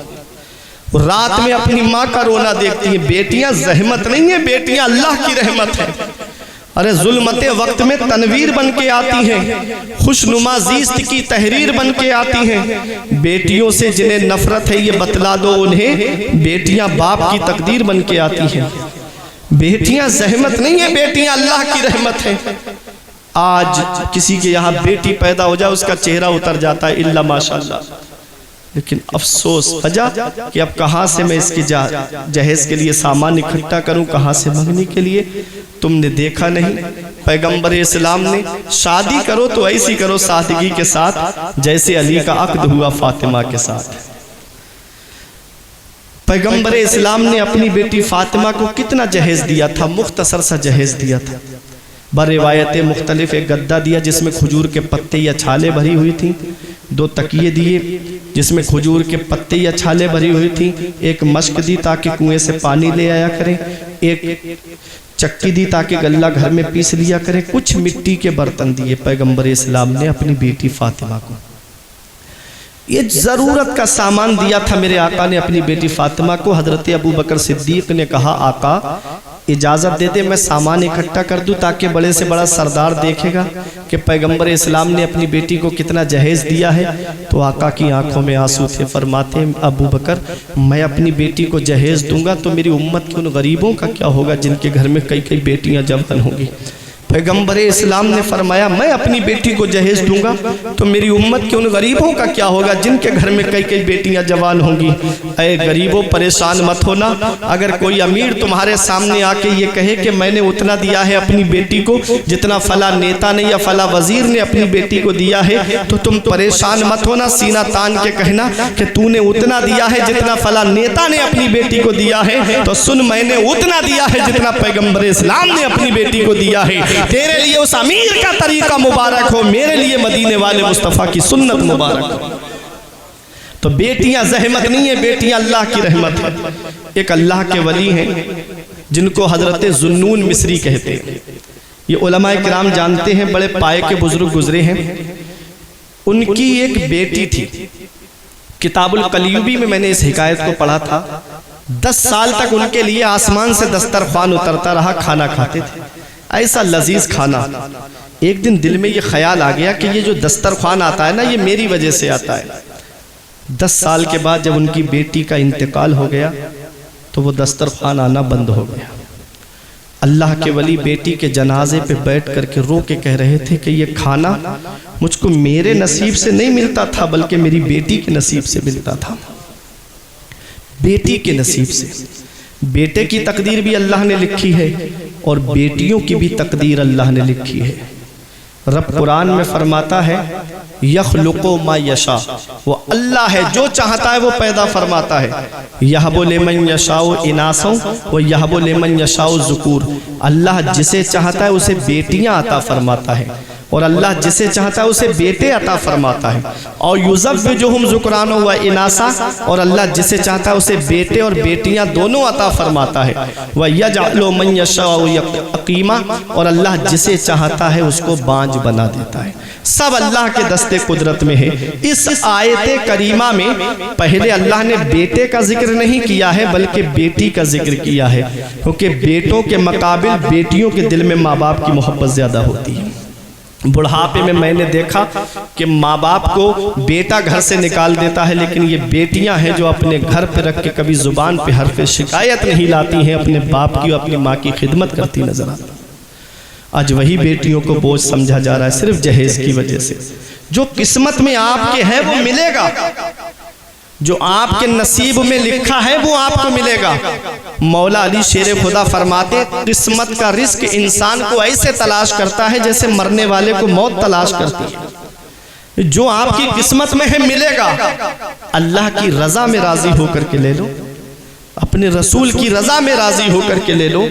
वो रात में अपनी माँ का रोना देखती है। बेटियां जहमत नहीं है, बेटियां अल्लाह की रहमत है। अरे जुल्मते वक्त में तनवीर बन के आती हैं, खुशनुमा ज़ीस्त की तहरीर बन के आती हैं। बेटियों से जिन्हें नफरत है ये बतला दो उन्हें, बेटियां बाप की तकदीर बन के आती हैं। बेटियां जहमत नहीं है, बेटियां अल्लाह की रहमत है। आज किसी के यहाँ बेटी पैदा हो जाए उसका चेहरा उतर जाता है, इल्ला माशाअल्लाह। लेकिन अफसोस वजह कि अब कहाँ से मैं इसकी जहेज के लिए सामान इकट्ठा करूं, कहाँ से मंगने के लिए। तुमने देखा नहीं पैगंबर इस्लाम ने शादी करो तो ऐसी करो सादगी के साथ जैसे अली का अक्द हुआ फातिमा के साथ। पैगंबर इस्लाम ने अपनी बेटी फातिमा को कितना जहेज दिया था, मुख्तसर सा जहेज दिया था। बरिवायतें मुख्तलिफ एक गद्दा दिया जिसमें खजूर के पत्ते या छाले भरी हुई थी, 2 तकिए दिए जिसमें खजूर के पत्ते या छाले भरी हुई थी, एक मश्क दी ताकि कुएं से पानी ले आया करें, एक चक्की दी ताकि गल्ला घर में पीस लिया करें, कुछ मिट्टी के बर्तन दिए पैगंबर इस्लाम ने अपनी बेटी फातिमा को। ये ज़रूरत का सामान दिया था मेरे आका ने अपनी बेटी फातिमा को। हज़रत अबू बकर सिद्दीक ने कहा आका इजाज़त दे दे मैं सामान इकट्ठा कर दूं ताकि बड़े से बड़ा सरदार देखेगा कि पैगंबर इस्लाम ने अपनी बेटी को कितना जहेज दिया है। तो आका की आंखों में आंसू थे। फरमाते अबू बकर मैं अपनी बेटी को जहेज दूंगा तो मेरी उम्मत के उन गरीबों का क्या होगा जिनके घर में कई कई बेटियां जवान होंगी। पैगंबर इस्लाम ने फरमाया मैं अपनी बेटी को जहेज दूंगा तो मेरी उम्मत के उन गरीबों का क्या होगा जिनके घर में कई कई बेटियां जवान होंगी। ऐ गरीबों परेशान मत होना। अगर कोई अमीर तुम्हारे सामने आके ये कहे कि मैंने उतना दिया है अपनी बेटी को जितना फला नेता ने या फला वजीर ने अपनी बेटी को दिया है तो तुम परेशान मत होना, सीना तान के कहना कि तूने उतना दिया है जितना फला नेता ने अपनी बेटी को दिया है। तो सुन मैंने उतना दिया है जितना पैगंबर इस्लाम ने अपनी बेटी को दिया है। तेरे लिए उस अमीर का तरीका मुबारक हो, मेरे लिए मदीने वाले मुस्तफ़ा की सुन्नत मुबारक हो। तो बेटियां जहमत नहीं है, बेटियां अल्लाह की रहमत है। एक अल्लाह के वली हैं जिनको हजरत जुन्नून मिस्री कहते हैं। ये उलमाए किराम जानते हैं, बड़े पाए के बुजुर्ग गुजरे हैं। उनकी एक बेटी थी। किताबुल कलियुबी में मैंने इस हिकायत को पढ़ा था। 10 साल तक उनके लिए आसमान से दस्तरखान उतरता रहा, खाना खाते थे, ऐसा लजीज खाना। एक दिन दिल में ये ख्याल आ गया कि ये जो दस्तरखान आता है ना ये मेरी वजह से आता है। 10 साल के बाद जब उनकी बेटी का इंतकाल हो गया तो वो दस्तरखान आना बंद हो गया। अल्लाह के वली बेटी के जनाजे पे बैठ करके रो के कह रहे थे कि ये खाना मुझको मेरे नसीब से नहीं मिलता था बल्कि मेरी बेटी के नसीब से मिलता था। बेटी के नसीब से। बेटे की तकदीर भी अल्लाह ने लिखी है और बेटियों की भी तकदीर अल्लाह ने लिखी है। रब कुरान में फरमाता है यखलुक़ु मा यशा, वो अल्लाह है जो चाहता है वो पैदा फरमाता है। यहबु लिमन यशाउ इनासों व यहबु लिमन यशाउ ज़ुकूर, अल्लाह जिसे चाहता है उसे बेटियां अता फरमाता है और अल्लाह जिसे चाहता है उसे बेटे अता फरमाता है। और युज़व्विजुहुम ज़ुकरान व इनासा, और अल्लाह जिसे चाहता है उसे बेटे और बेटियां दोनों अता फरमाता है। व यजअलु मन यशाउ अक़ीमा, और अल्लाह जिसे चाहता है उसको बांझ बना देता है। सब अल्लाह के दस्ते कुदरत में है। इस आयत करीमा में पहले अल्लाह ने बेटे का जिक्र नहीं किया है बल्कि बेटी का जिक्र किया है, क्योंकि बेटों के मुकाबिल बेटियों के दिल में माँ बाप की मोहब्बत ज़्यादा होती है। बुढ़ापे में मैंने देखा कि माँ बाप को बेटा घर से निकाल देता है, लेकिन ये बेटियां हैं जो अपने घर पे रख के कभी जुबान पे हर पे शिकायत नहीं लाती हैं, अपने बाप की और अपनी माँ की खिदमत करती नजर आती। आज वही बेटियों को बोझ समझा जा रहा है सिर्फ जहेज की वजह से। जो किस्मत में आपके है वो मिलेगा, जो आपके नसीब में लिखा है वो आपको मिलेगा। मौला अली शेर खुदा फरमाते, किस्मत का रिस्क इंसान को ऐसे तलाश करता है जैसे मरने वाले को मौत तलाश करती है। जो आपकी किस्मत में है मिलेगा। अल्लाह की रजा में राजी होकर के ले लो, अपने रसूल की रजा में राजी होकर के ले लो।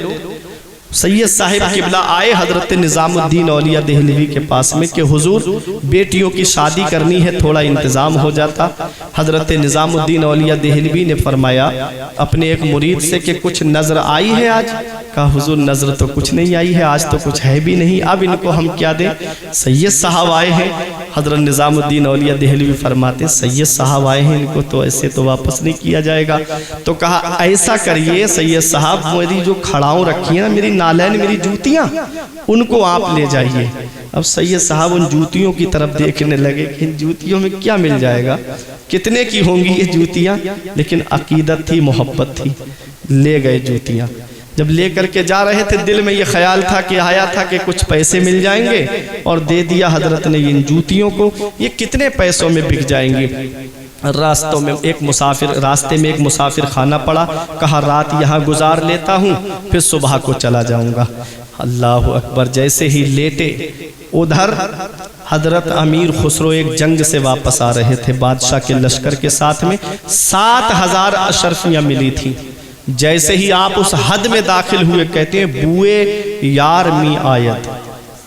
सैयद साहिब किबला आए हजरत निजामुद्दीन औलिया देहलवी के पास में कि हुजूर बेटियों की शादी करनी है, थोड़ा इंतज़ाम हो जाता। हजरत निजामुद्दीन औलिया देहलवी ने फरमाया अपने एक मुरीद से कि कुछ नज़र आई है आज? कहा हुजूर नज़र तो कुछ नहीं आई है, आज तो कुछ है भी नहीं, अब इनको हम क्या दें? सैयद साहब आए हैं। हजरत निजामुद्दीन औलिया देहलवी फरमाते सैयद साहब आए हैं, इनको तो ऐसे तो वापस नहीं किया जाएगा। तो कहा ऐसा करिए सैयद साहब, मेरी जो खड़ाऊँ रखी है ना, मेरी नालैन, मेरी जूतियाँ, उनको आप ले जाइए। अब सैयद साहब उन जूतियों की तरफ देखने लगे कि इन जूतियों में क्या मिल जाएगा, कितने की होंगी ये जूतियाँ, लेकिन अकीदत थी, मोहब्बत थी। ले गए जूतियाँ। जब ले करके जा रहे थे दिल में ये ख्याल था कि आया था कि कुछ पैसे मिल जाएंगे, और दे दिया हजरत ने इन जूतियों को। ये कितने पैसों में बिक जाएंगी? रास्ते में एक मुसाफिर खाना पड़ा। कहा रात यहाँ गुजार लेता हूँ, फिर सुबह को चला जाऊँगा। अल्लाह अकबर। जैसे ही लेटे उधर हजरत अमीर खुसरो एक जंग से वापस आ रहे थे बादशाह के लश्कर के साथ में। 7000 अशरफियाँ मिली थी। जैसे ही आप उस हद में दाखिल हुए, कहते हैं बुए यार मी आयत,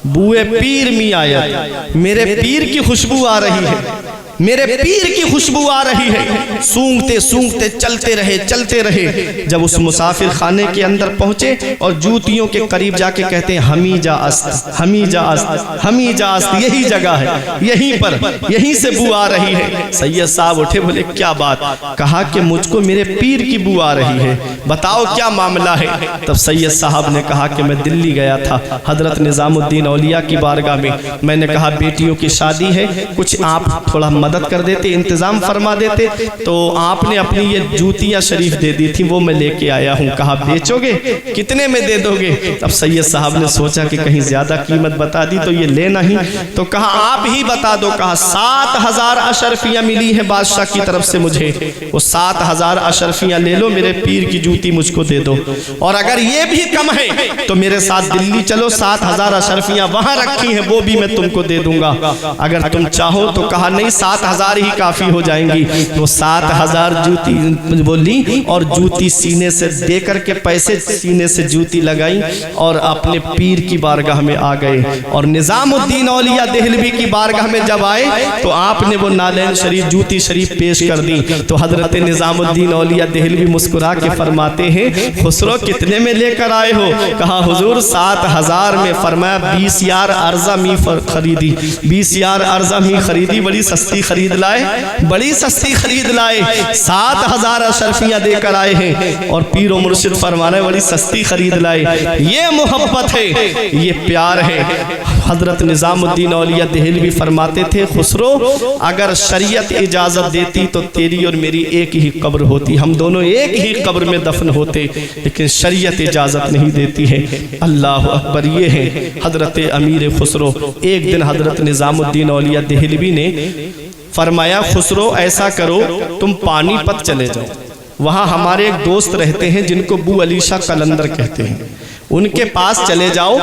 बुए पीर मी आयत, मेरे पीर की खुशबू आ रही है, मेरे पीर की खुशबू आ रही है। सूंघते सूंघते चलते रहे। जब उस मुसाफिर खाने के अंदर पहुंचे और जूतियों के करीब जाके कहते हैं हमीजा अस्त, हमीजा अस्त, हमीजा अस्त, यही जगह है, यहीं पर, यहीं से बू आ रही है। सैयद साहब उठे, बोले क्या बात? कहा कि मुझको मेरे पीर की बू आ रही है, बताओ क्या मामला है। तब सैयद साहब ने कहा कि मैं दिल्ली गया था हजरत निजामुद्दीन औलिया की बारगाह में, मैंने कहा बेटियों की शादी है, कुछ आप थोड़ा मदद कर देते, इंतजाम फरमा देते। तो आपने अपनी ये जूतियां शरीफ दे दी थी, वो मैं लेके आया हूँ। कहा बेचोगे? कितने में दे दोगे? तब सैयद साहब ने सोचा कि कहीं ज्यादा कीमत बता दी तो ये लेना ही, तो कहा आप ही बता दो। कहा 7000 अशरफियाँ मिली है बादशाह की तरफ से मुझे, वो 7000 अशरफियाँ ले लो, मेरे पीर की जूती मुझको दे दो। और अगर ये भी कम है तो मेरे साथ दिल्ली चलो, 7000 अशरफियाँ वहां रखी हैं, वो भी मैं तुमको दे दूंगा अगर तुम चाहो तो। कहा नहीं, 7000 ही काफी हो जाएंगी। वो 7000 जूती बोली और जूती सीने से दे करके, पैसे सीने से जूती लगाई और अपने पीर की बारगाह में आ गए। और निजामुद्दीन औलिया देहलवी की बारगाह में जब आए तो आपने वो नालैन शरीफ, जूती शरीफ पेश कर दी। तो हजरत निजामुद्दीन औलिया देहलवी मुस्कुरा के फरमाते हैं खुसरो कितने में लेकर आए हो? कहा हुजूर 7000 में। फरमाया 20 यार अर्जा मी खरीदी, 20 यार अर्जा मी खरीदी, बड़ी सस्ती खरीद लाए, बड़ी सस्ती खरीद लाए। 7000 अशरफियाँ देकर आए हैं और पीर और मुर्शिद फरमा रहे बड़ी सस्ती खरीद लाए। ये मोहब्बत है, ये प्यार है। हजरत निजामुद्दीन औलिया देहलवी फरमाते थे खुसरो अगर शरीयत इजाजत देती तो तेरी और मेरी एक ही कब्र होती, हम दोनों एक ही कब्र में दफन होते, लेकिन शरीयत इजाजत नहीं देती है। अल्लाह अकबर। ये है हजरत अमीर खुसरो। एक दिन हजरत निजामुद्दीन औलिया देहलवी ने फरमाया खुसरो ऐसा करो तुम पानीपत चले जाओ, वहाँ हमारे एक दोस्त रहते हैं जिनको बू अली शाह कलंदर कहते हैं, उनके पास चले जाओ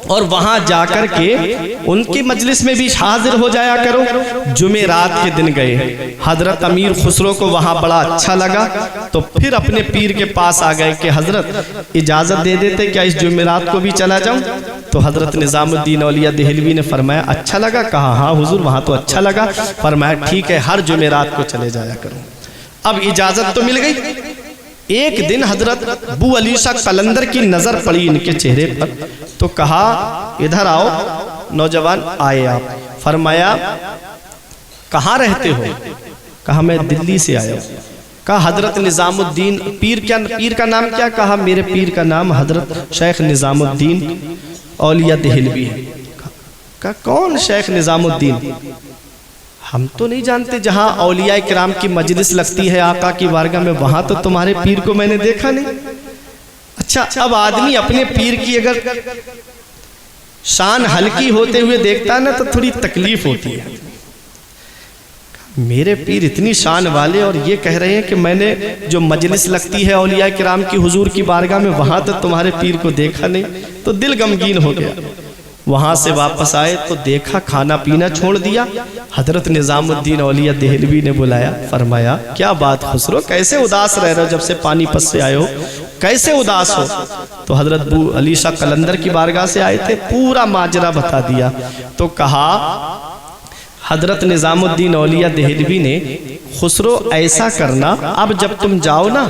और वहां जाकर के उनकी मजलिस में भी हाजिर हो जाया करो। जुमेरात के दिन गए, हजरत अमीर खुसरो को वहां बड़ा अच्छा लगा, तो फिर अपने पीर के पास आ गए कि हजरत इजाजत दे देते क्या इस जुमेरात को भी चला जाऊं? तो हजरत निजामुद्दीन औलिया देहलवी ने फरमाया अच्छा लगा? कहा हाँ हुजूर वहां तो अच्छा लगा। फरमाया ठीक है, हर जुमेरात को चले जाया करो। अब इजाजत तो मिल गई। एक दिन हजरत बू अली शाह कलंदर की नजर पड़ी इनके चेहरे पर, तो कहा इधर आओ नौजवान। आए आप। फरमाया कहाँ रहते हो? कहा मैं दिल्ली से आया हूँ। कहा हजरत निजामुद्दीन पीर का नाम क्या? कहा मेरे पीर का नाम हजरत शेख निजामुद्दीन औलिया देहलवी है। का कौन शेख निजामुद्दीन? हम तो नहीं जानते, जहां औलिया किराम की मजलिस लगती है आका की बारगाह में, वहां तो तुम्हारे पीर को मैंने देखा नहीं। अच्छा, अब आदमी अपने पीर की अगर शान हल्की होते हुए देखता है ना तो थोड़ी तकलीफ होती है। मेरे पीर इतनी शान वाले और ये कह रहे हैं कि मैंने जो मजलिस लगती है औलिया किराम की हुजूर की बारगाह में, वहां तो तुम्हारे पीर को देखा नहीं। तो दिल गमगीन हो गया। वहां से वापस आए तो देखा खाना पीना छोड़ दिया। हजरत निजामुद्दीन औलिया देहलवी ने बुलाया, फरमाया क्या बात खुसरो, कैसे उदास रह रहे हो, जब से पानीपत से आए हो कैसे उदास हो? तो हजरत बू अली शाह कलंदर की बारगाह से आए थे, पूरा माजरा बता दिया। तो कहा हजरत निजामुद्दीन औलिया देहलवी ने, खुसरो ऐसा करना, अब जब तुम जाओ ना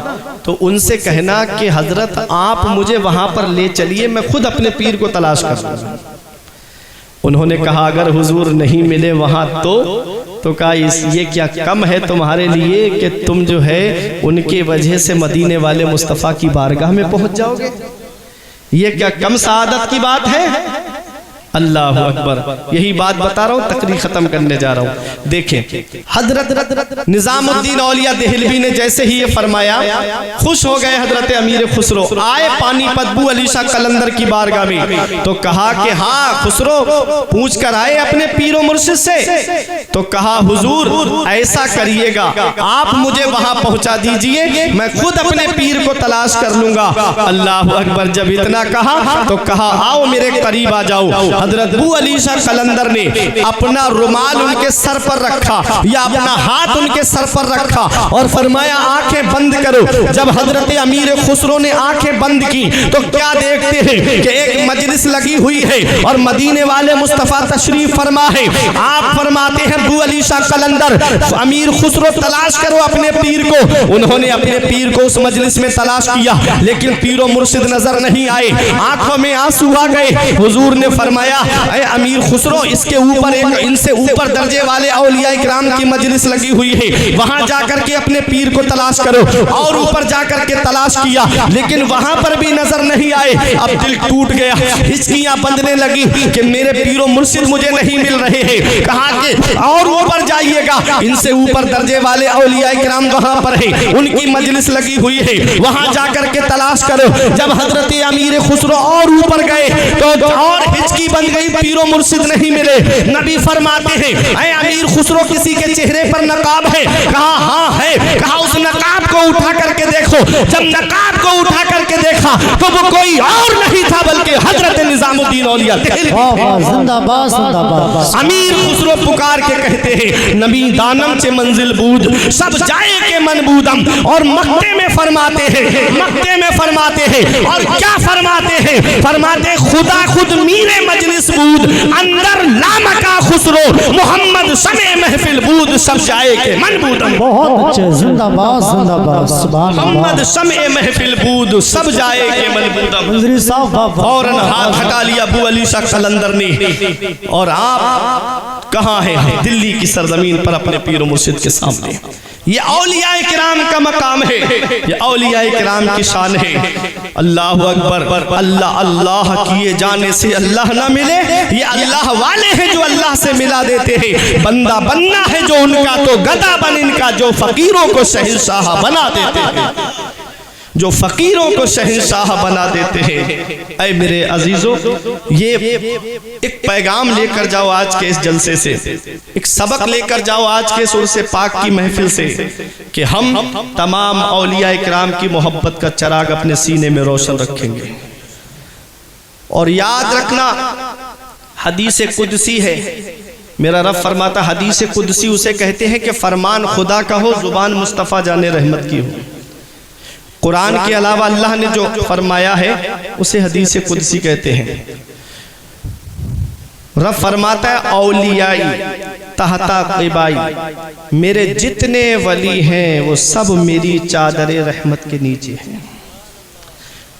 तो उनसे कहना कि हजरत आप मुझे वहां पर ले चलिए, मैं खुद अपने पीर को तलाश करूंगा। उन्होंने कहा अगर हुजूर नहीं मिले वहां तो कहा ये क्या कम है तुम्हारे लिए कि तुम जो है उनके वजह से मदीने वाले मुस्तफ़ा की बारगाह में पहुंच जाओगे? ये क्या कम सआदत की बात है? अल्लाह अकबर, यही बात बता रहा हूँ, तकरीर खत्म करने जा रहा हूँ। देखें हजरत निजामुद्दीन औलिया देहलवी ने जैसे ही ये फरमाया, खुश हो गए हजरत अमीर खुसरो। आए पानीपत बू अली शाह कलंदर की बारगाह में तो कहा कि हाँ खुसरो, पूछ कर आए अपने पीरो मुर्शिद से। तो कहा हुजूर ऐसा करिएगा, आप मुझे वहां पहुंचा दीजिए, मैं खुद अपने पीर को तलाश कर लूंगा। अल्लाह अकबर, जब इतना कहा तो कहा आओ मेरे करीब आ जाओ। हजरत बू अली शाह कलंदर ने अपना रुमाल उनके सर पर रखा या अपना हाथ उनके सर पर रखा और फरमाया आंखें बंद करो। जब हजरत अमीर खुसरो ने आंखें बंद की तो क्या देखते हैं कि एक मजलिस लगी हुई है और मदीने वाले मुस्तफ़ा तशरीफ फरमा है। आप फरमाते हैं बू अली शाह कलंदर, अमीर खुसरो तलाश करो अपने पीर को। उन्होंने अपने पीर को उस मजलिस में तलाश किया, लेकिन पीरो मुर्शिद नजर नहीं आए, आंखों में आंसू आ गए। हुजूर ने फरमाया ऐ अमीर खुसरो, इसके ऊपर एक इनसे ऊपर दर्जे वाले औलिया किराम की मजलिस लगी हुई है, वहां जाकर के अपने पीर को तलाश करो। और ऊपर जाकर के तलाश किया, लेकिन वहां पर भी नजर नहीं आए। अब दिल टूट गया, हिचकियां बंधने लगी कि मेरे पीरो मुर्शिद मुझे नहीं मिल रहे हैं। कहा कि और ऊपर जाइएगा, इनसे ऊपर दर्जे वाले औलिया किराम वहां पर है, उनकी मजलिस लगी हुई है, वहां जाकर के तलाश करो। जब हजरत अमीर खुसरो और ऊपर गए तो और हिचकी बन गई, पीरो मुर्शिद नहीं मिले। नबी फरमाते हैं ऐ अमीर खुसरो, किसी के चेहरे पर नकाब है? कहा हाँ है। कहा उस नकाब को उठा करके देखो। जब नकाब को उठा करके देखा तो वो कोई और नहीं था बल्कि हजरत निजामुद्दीन औलिया देहलवी। जिंदाबाद जिंदाबाद। अमीर खुसरो पुकार के कहते हैं नबी दानम से मंजिल बूद, सब जाए के मन बूदम। और मक्के में फरमाते हैं, मक्के में फरमाते हैं और क्या फरमाते हैं? फरमाते खुदा खुद मीरे मजलिस बूद, अंदर लामका खुसरो, मोहम्मद शमे महफिल बूद, सब जाए के मन बूदम। बहुत अच्छे, जिंदाबाद जिंदाबाद, सुभान अल्लाह। मोहम्मद शमे महफिल बूद, सब जाए के मन बूदम। मंजरी साहब फौरन हाथ हटा लिया अबू अली शाह कलंदर ने। और आप कहाँ हैं? दिल्ली की सरजमीन पर अपने पीर मुर्शिद के सामने। ये औलिया किराम का मकाम है, ये औलिया किराम की शान है। अल्लाह अकबर। अल्लाह अल्लाह किए जाने से अल्लाह ना मिले, ये अल्लाह वाले हैं जो अल्लाह से मिला देते हैं। बंदा बनना है जो उनका तो गदा बन इनका, जो फकीरों को शहंशाह बना देते हैं, जो फकीरों को शहंशाह बना देते हैं। ऐ मेरे अजीजों, ये एक पैगाम लेकर जाओ आज के इस जलसे से, एक सबक लेकर जाओ आज के सुर से पाक की महफिल से कि हम तमाम औलिया किराम की मोहब्बत का चिराग अपने सीने में रोशन रखेंगे। और याद रखना हदीस कुदसी है, मेरा रब फरमाता हदीस कुदसी उसे कहते हैं कि फरमान खुदा का हो, जुबान मुस्तफ़ा जाने रहमत की हो। कुरान के अलावा अल्लाह ने जो फरमाया है उसे हदीस कुदसी कहते हैं। रब फरमाता है औलियाई तहता क़िबाई, मेरे जितने वली हैं वो सब मेरी चादर रहमत के नीचे हैं।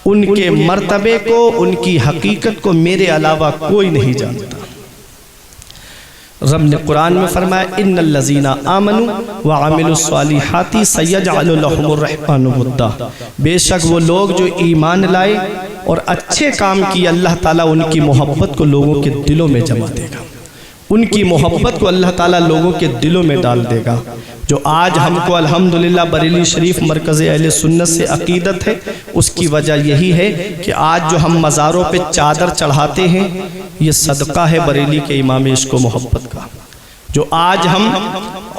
उनके मर्तबे को, उनकी हकीकत को मेरे अलावा कोई नहीं जानता। रब ने कुरान में फरमाया इन्नल लज़ीना आमनू व अमिलुस सालिहाती सयजअलु लहुमुर रहमानु वुद्दा, बेशक वो लोग जो ईमान लाए और अच्छे काम किए, अल्लाह ताला उनकी मोहब्बत को लोगों के दिलों में जमा देगा, उनकी मोहब्बत को अल्लाह ताला लोगों के दिलों में डाल देगा। जो आज हमको अल्हम्दुलिल्लाह बरेली शरीफ मरकज़ अहले सुन्नत से अकीदत है, उसकी वजह यही है कि आज जो हम मज़ारों पे चादर चढ़ाते हैं, ये सदका है बरेली के इमाम इश्क व मोहब्बत का। जो आज हम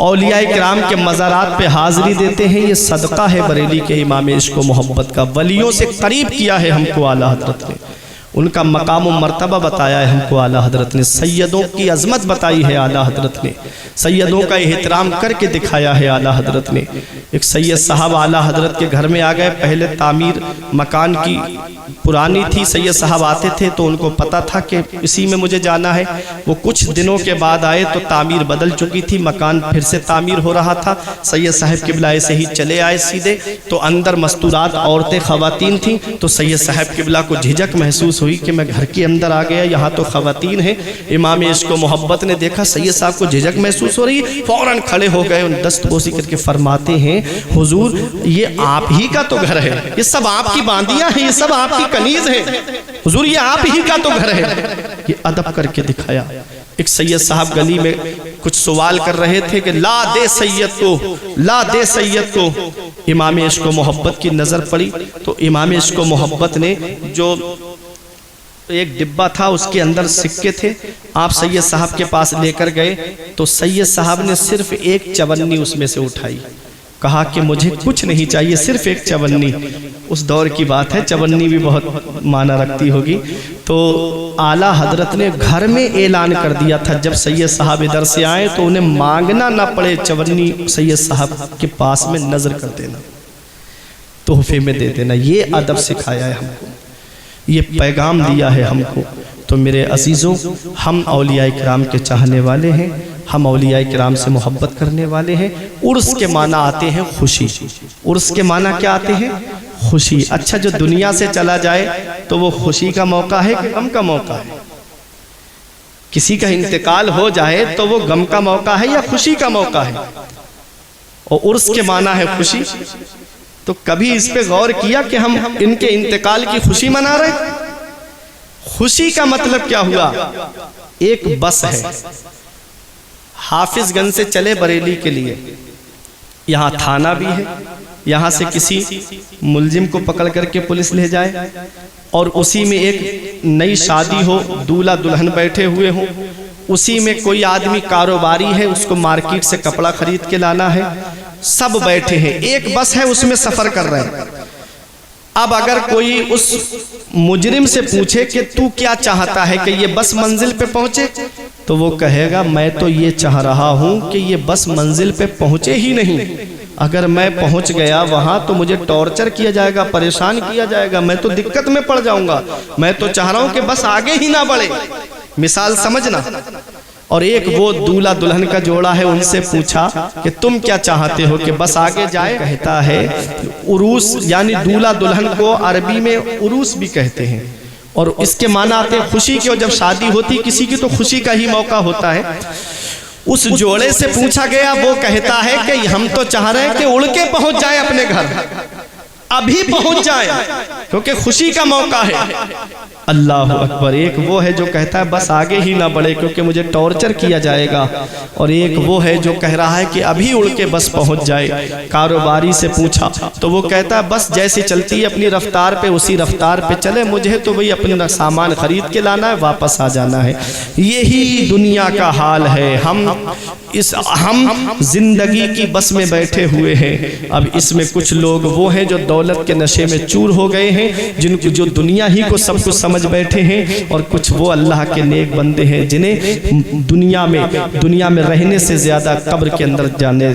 औलिया किराम के मज़ारात पे हाज़िरी देते हैं, ये सदका है बरेली के इमाम इश्क व मोहब्बत का। वलियों से करीब किया है हमको आला हज़रत ने, उनका मकाम व मर्तबा बताया है हमको आला हज़रत ने, सैयदों की अज़मत बताई है आला हज़रत ने, सैयदों का एहतराम करके दिखाया है आला हज़रत ने। एक सैयद साहब आला हज़रत के घर में आ गए, पहले तामीर मकान की पुरानी थी, सैयद साहब आते थे तो उनको पता था कि इसी में मुझे जाना है। वो कुछ दिनों के बाद आए तो तामीर बदल चुकी थी, मकान फिर से तामीर हो रहा था। सैयद साहब किबला ऐसे ही चले आए सीधे, तो अंदर मस्तूरात औरतें ख़वातीन थीं, तो सैयद साहब किबला को झिझक महसूस हुई कि मैं घर के अंदर आ गया, यहाँ तो ख़वातीन हैं। इमाम इश्क व मोहब्बत ने देखा सैयद साहब को झिझक महसूस हो रही, फ़ौरन खड़े हो गए, उन दस्तबोसी करके फरमाते हैं, हुजूर ये आप ही का तो घर है, ये सब आपकी बांदियाँ हैं, ये सब आपकी कनीज़ हैं, हुजूर ये आप ही का तो घर है। ये अदब करके दिखाया। एक सैयद साहब गली में कुछ सवाल कर रहे थे कि ला दे सैयद को, ला दे सैयद को। इमाम इश्क व मोहब्बत की नज़र पड़ी तो इमाम इश्क व मोहब्बत ने जो एक डिब्बा था उसके अंदर सिक्के थे, आप सैयद साहब के पास लेकर गए तो सैयद साहब ने सिर्फ एक चवन्नी उसमें से उठाई, कहा कि मुझे कुछ नहीं चाहिए, सिर्फ एक चवन्नी। उस दौर की बात है, चवन्नी भी बहुत माना रखती होगी। तो आला हजरत ने घर में ऐलान कर दिया था, जब सैयद साहब इधर से आए तो उन्हें मांगना ना पड़े, चवन्नी सैयद साहब के पास में नजर कर देना, तोहफे में दे देना। ये अदब सिखाया है हमको, ये पैगाम दिया है हमको। तो मेरे अजीज़ों, हम औलिया किराम के चाहने वाले हैं, हम औलिया किराम से मोहब्बत करने वाले हैं। उर्स के माना आते हैं खुशी, उर्स के माना क्या आते हैं? खुशी। अच्छा, जो दुनिया से चला जाए तो वो खुशी का मौका है कि गम का मौका है? किसी का इंतकाल हो जाए तो वो गम का मौका है या खुशी का मौका है? और उर्स के माना है खुशी। तो कभी इस पे गौर किया कि हम इनके इंतकाल की खुशी मना रहे? खुशी का मतलब क्या हुआ? एक बस है, हाफिजगंज से चले बरेली के लिए, यहाँ थाना भी है, यहाँ से किसी मुलजिम को पकड़ करके पुलिस ले जाए और उसी में एक नई शादी हो, दूल्हा दुल्हन बैठे हुए हों, उसी में कोई आदमी कारोबारी है, उसको मार्केट से कपड़ा खरीद के लाना है, सब बैठे हैं, एक बस है, उसमें सफर कर रहे हैं। अब अगर कोई उस मुजरिम से पूछे कि तू क्या चाहता है कि ये बस मंजिल पे पहुंचे, तो वो कहेगा मैं तो ये चाह रहा हूं कि ये बस मंजिल पे पहुंचे ही नहीं। अगर मैं पहुंच गया वहां तो मुझे टॉर्चर किया जाएगा, परेशान किया जाएगा, मैं तो दिक्कत में पड़ जाऊंगा। मैं तो चाह रहा हूं कि बस आगे ही ना बढ़े। मिसाल समझना। और एक वो दूल्हा दुल्हन का जोड़ा है, उनसे पूछा कि तुम क्या चाहते हो कि बस आगे जाए? कहता है उरूस, यानी दूल्हा दुल्हन को अरबी में उरूस भी कहते हैं, और इसके माना आते हैं खुशी के। और जब शादी होती किसी की तो खुशी का ही मौका होता है। उस जोड़े से पूछा गया, वो कहता है कि हम तो चाह रहे हैं कि उड़ के पहुंच जाए अपने घर, अभी पहुंच जाए, क्योंकि खुशी का मौका है। अल्लाह अकबर। एक वो है जो कहता है बस आगे ही ना बढ़े क्योंकि मुझे टॉर्चर किया जाएगा, और एक वो है जो कह रहा है कि अभी उड़ के बस पहुंच जाए। कारोबारी से पूछा तो वो कहता है बस जैसी चलती है अपनी रफ्तार पे उसी रफ्तार पे चले, मुझे तो वही अपना सामान खरीद के लाना है, वापस आ जाना है। यही दुनिया का हाल है। हम जिंदगी की बस में बैठे हुए हैं। अब इसमें कुछ लोग वो हैं जो दौलत के नशे में चूर हो गए हैं, जिनको जो दुनिया ही को सब कुछ समझ बैठे हैं, और कुछ वो अल्लाह के नेक बंदे हैं जिन्हें दुनिया में रहने से ज्यादा कब्र के अंदर जाने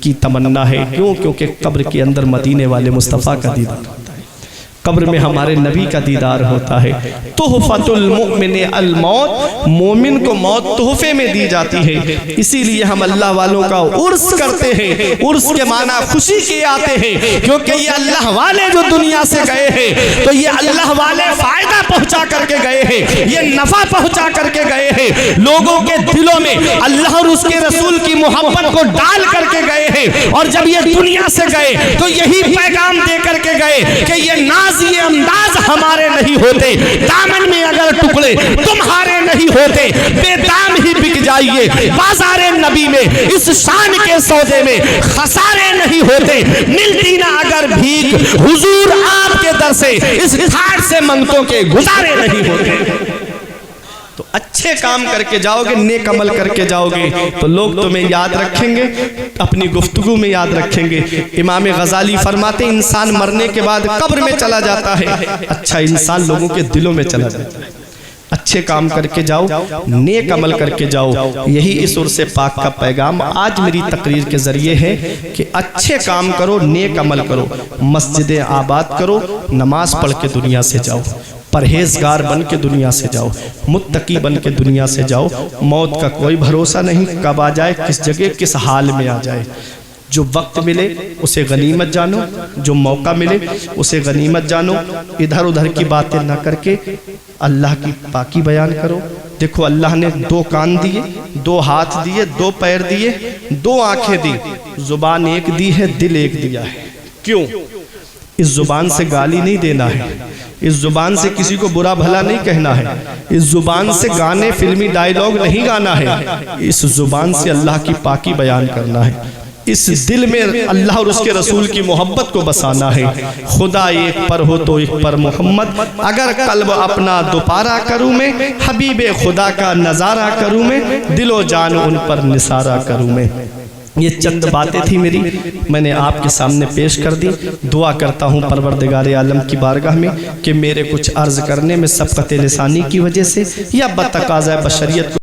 की तमन्ना है। क्यों? क्योंकि कब्र के अंदर मदीने वाले मुस्तफ़ा का दीदार होता है, कब्र में हमारे नबी का दीदार होता है। तुहफतुल मुमिन अल मौत, मोमिन को मौत तोहफे में दी जाती है। इसीलिए हम अल्लाह वालों का उर्स करते हैं। उर्स के माना खुशी के आते हैं, क्योंकि ये अल्लाह वाले जो दुनिया से गए हैं तो ये अल्लाह वाले फायदा पहुंचा करके गए हैं, ये नफा पहुंचा करके गए हैं। लोगों के दिलों में अल्लाह और उसके रसूल की मोहब्बत को डाल करके गए हैं, और जब ये दुनिया से गए तो यही पैगाम दे करके गए कि ये नाज ये अंदाज हमारे नहीं होते, दामन में अगर टुकड़े तुम्हारे नहीं होते, बेदाम ही बिक जाइए बाजारे नबी में, इस शान के सौदे में खसारे नहीं होते, मिलती ना अगर भीख हुजूर आपके दर से, इस ठाट से मंगतों के गुजारे नहीं होते। तो अच्छे काम करके जाओगे, नेक अमल करके जाओगे तो लोग तुम्हें याद रखेंगे, अपनी गुफ्तगू में याद रखेंगे। इमाम गजाली फरमाते इंसान मरने के बाद कब्र में चला जाता है, अच्छा इंसान लोगों के दिलों में चला जाता है। अच्छे काम करके जाओ, नेक अमल करके जाओ, यही इस उर्स पाक का पैगाम आज मेरी तकरीर के जरिए है कि अच्छे काम करो, नेक अमल करो, मस्जिदें आबाद करो, नमाज पढ़ के दुनिया से जाओ, परहेजगार बन के दुनिया से जाओ, मुत्तकी बन के दुनिया से जाओ। मौत का कोई भरोसा नहीं, कब आ जाए, किस जगह किस हाल में आ जाए। जो वक्त मिले उसे गनीमत जानो, जो मौका मिले उसे गनीमत जानो। इधर उधर की बातें ना करके अल्लाह की पाकी बयान करो। देखो अल्लाह ने 2 कान दिए, 2 हाथ दिए, 2 पैर दिए, 2 आंखें दी, जुबान एक दी है, दिल एक दिया है। क्यों? इस जुबान से गाली नहीं देना है, इस जुबान से किसी को बुरा भला नहीं कहना है, इस जुबान से गाने फिल्मी डायलॉग नहीं गाना है, इस जुबान से अल्लाह की पाकी बयान करना है। इस दिल में अल्लाह और उसके रसूल की मोहब्बत को बसाना है। खुदा एक पर हो तो एक पर मोहम्मद, अगर कल्ब अपना दोबारा करूँ मैं, हबीबे खुदा का नज़ारा करूँ मैं, दिलो जान उन पर निसारा करूँ मैं। ये चंद बातें थी मेरी, मैंने आपके सामने पेश कर दी। दुआ करता हूँ परवरदिगार आलम की बारगाह में कि मेरे कुछ अर्ज़ करने में सबक़त लिसानी की वजह से या बतकाज़ा बशरियत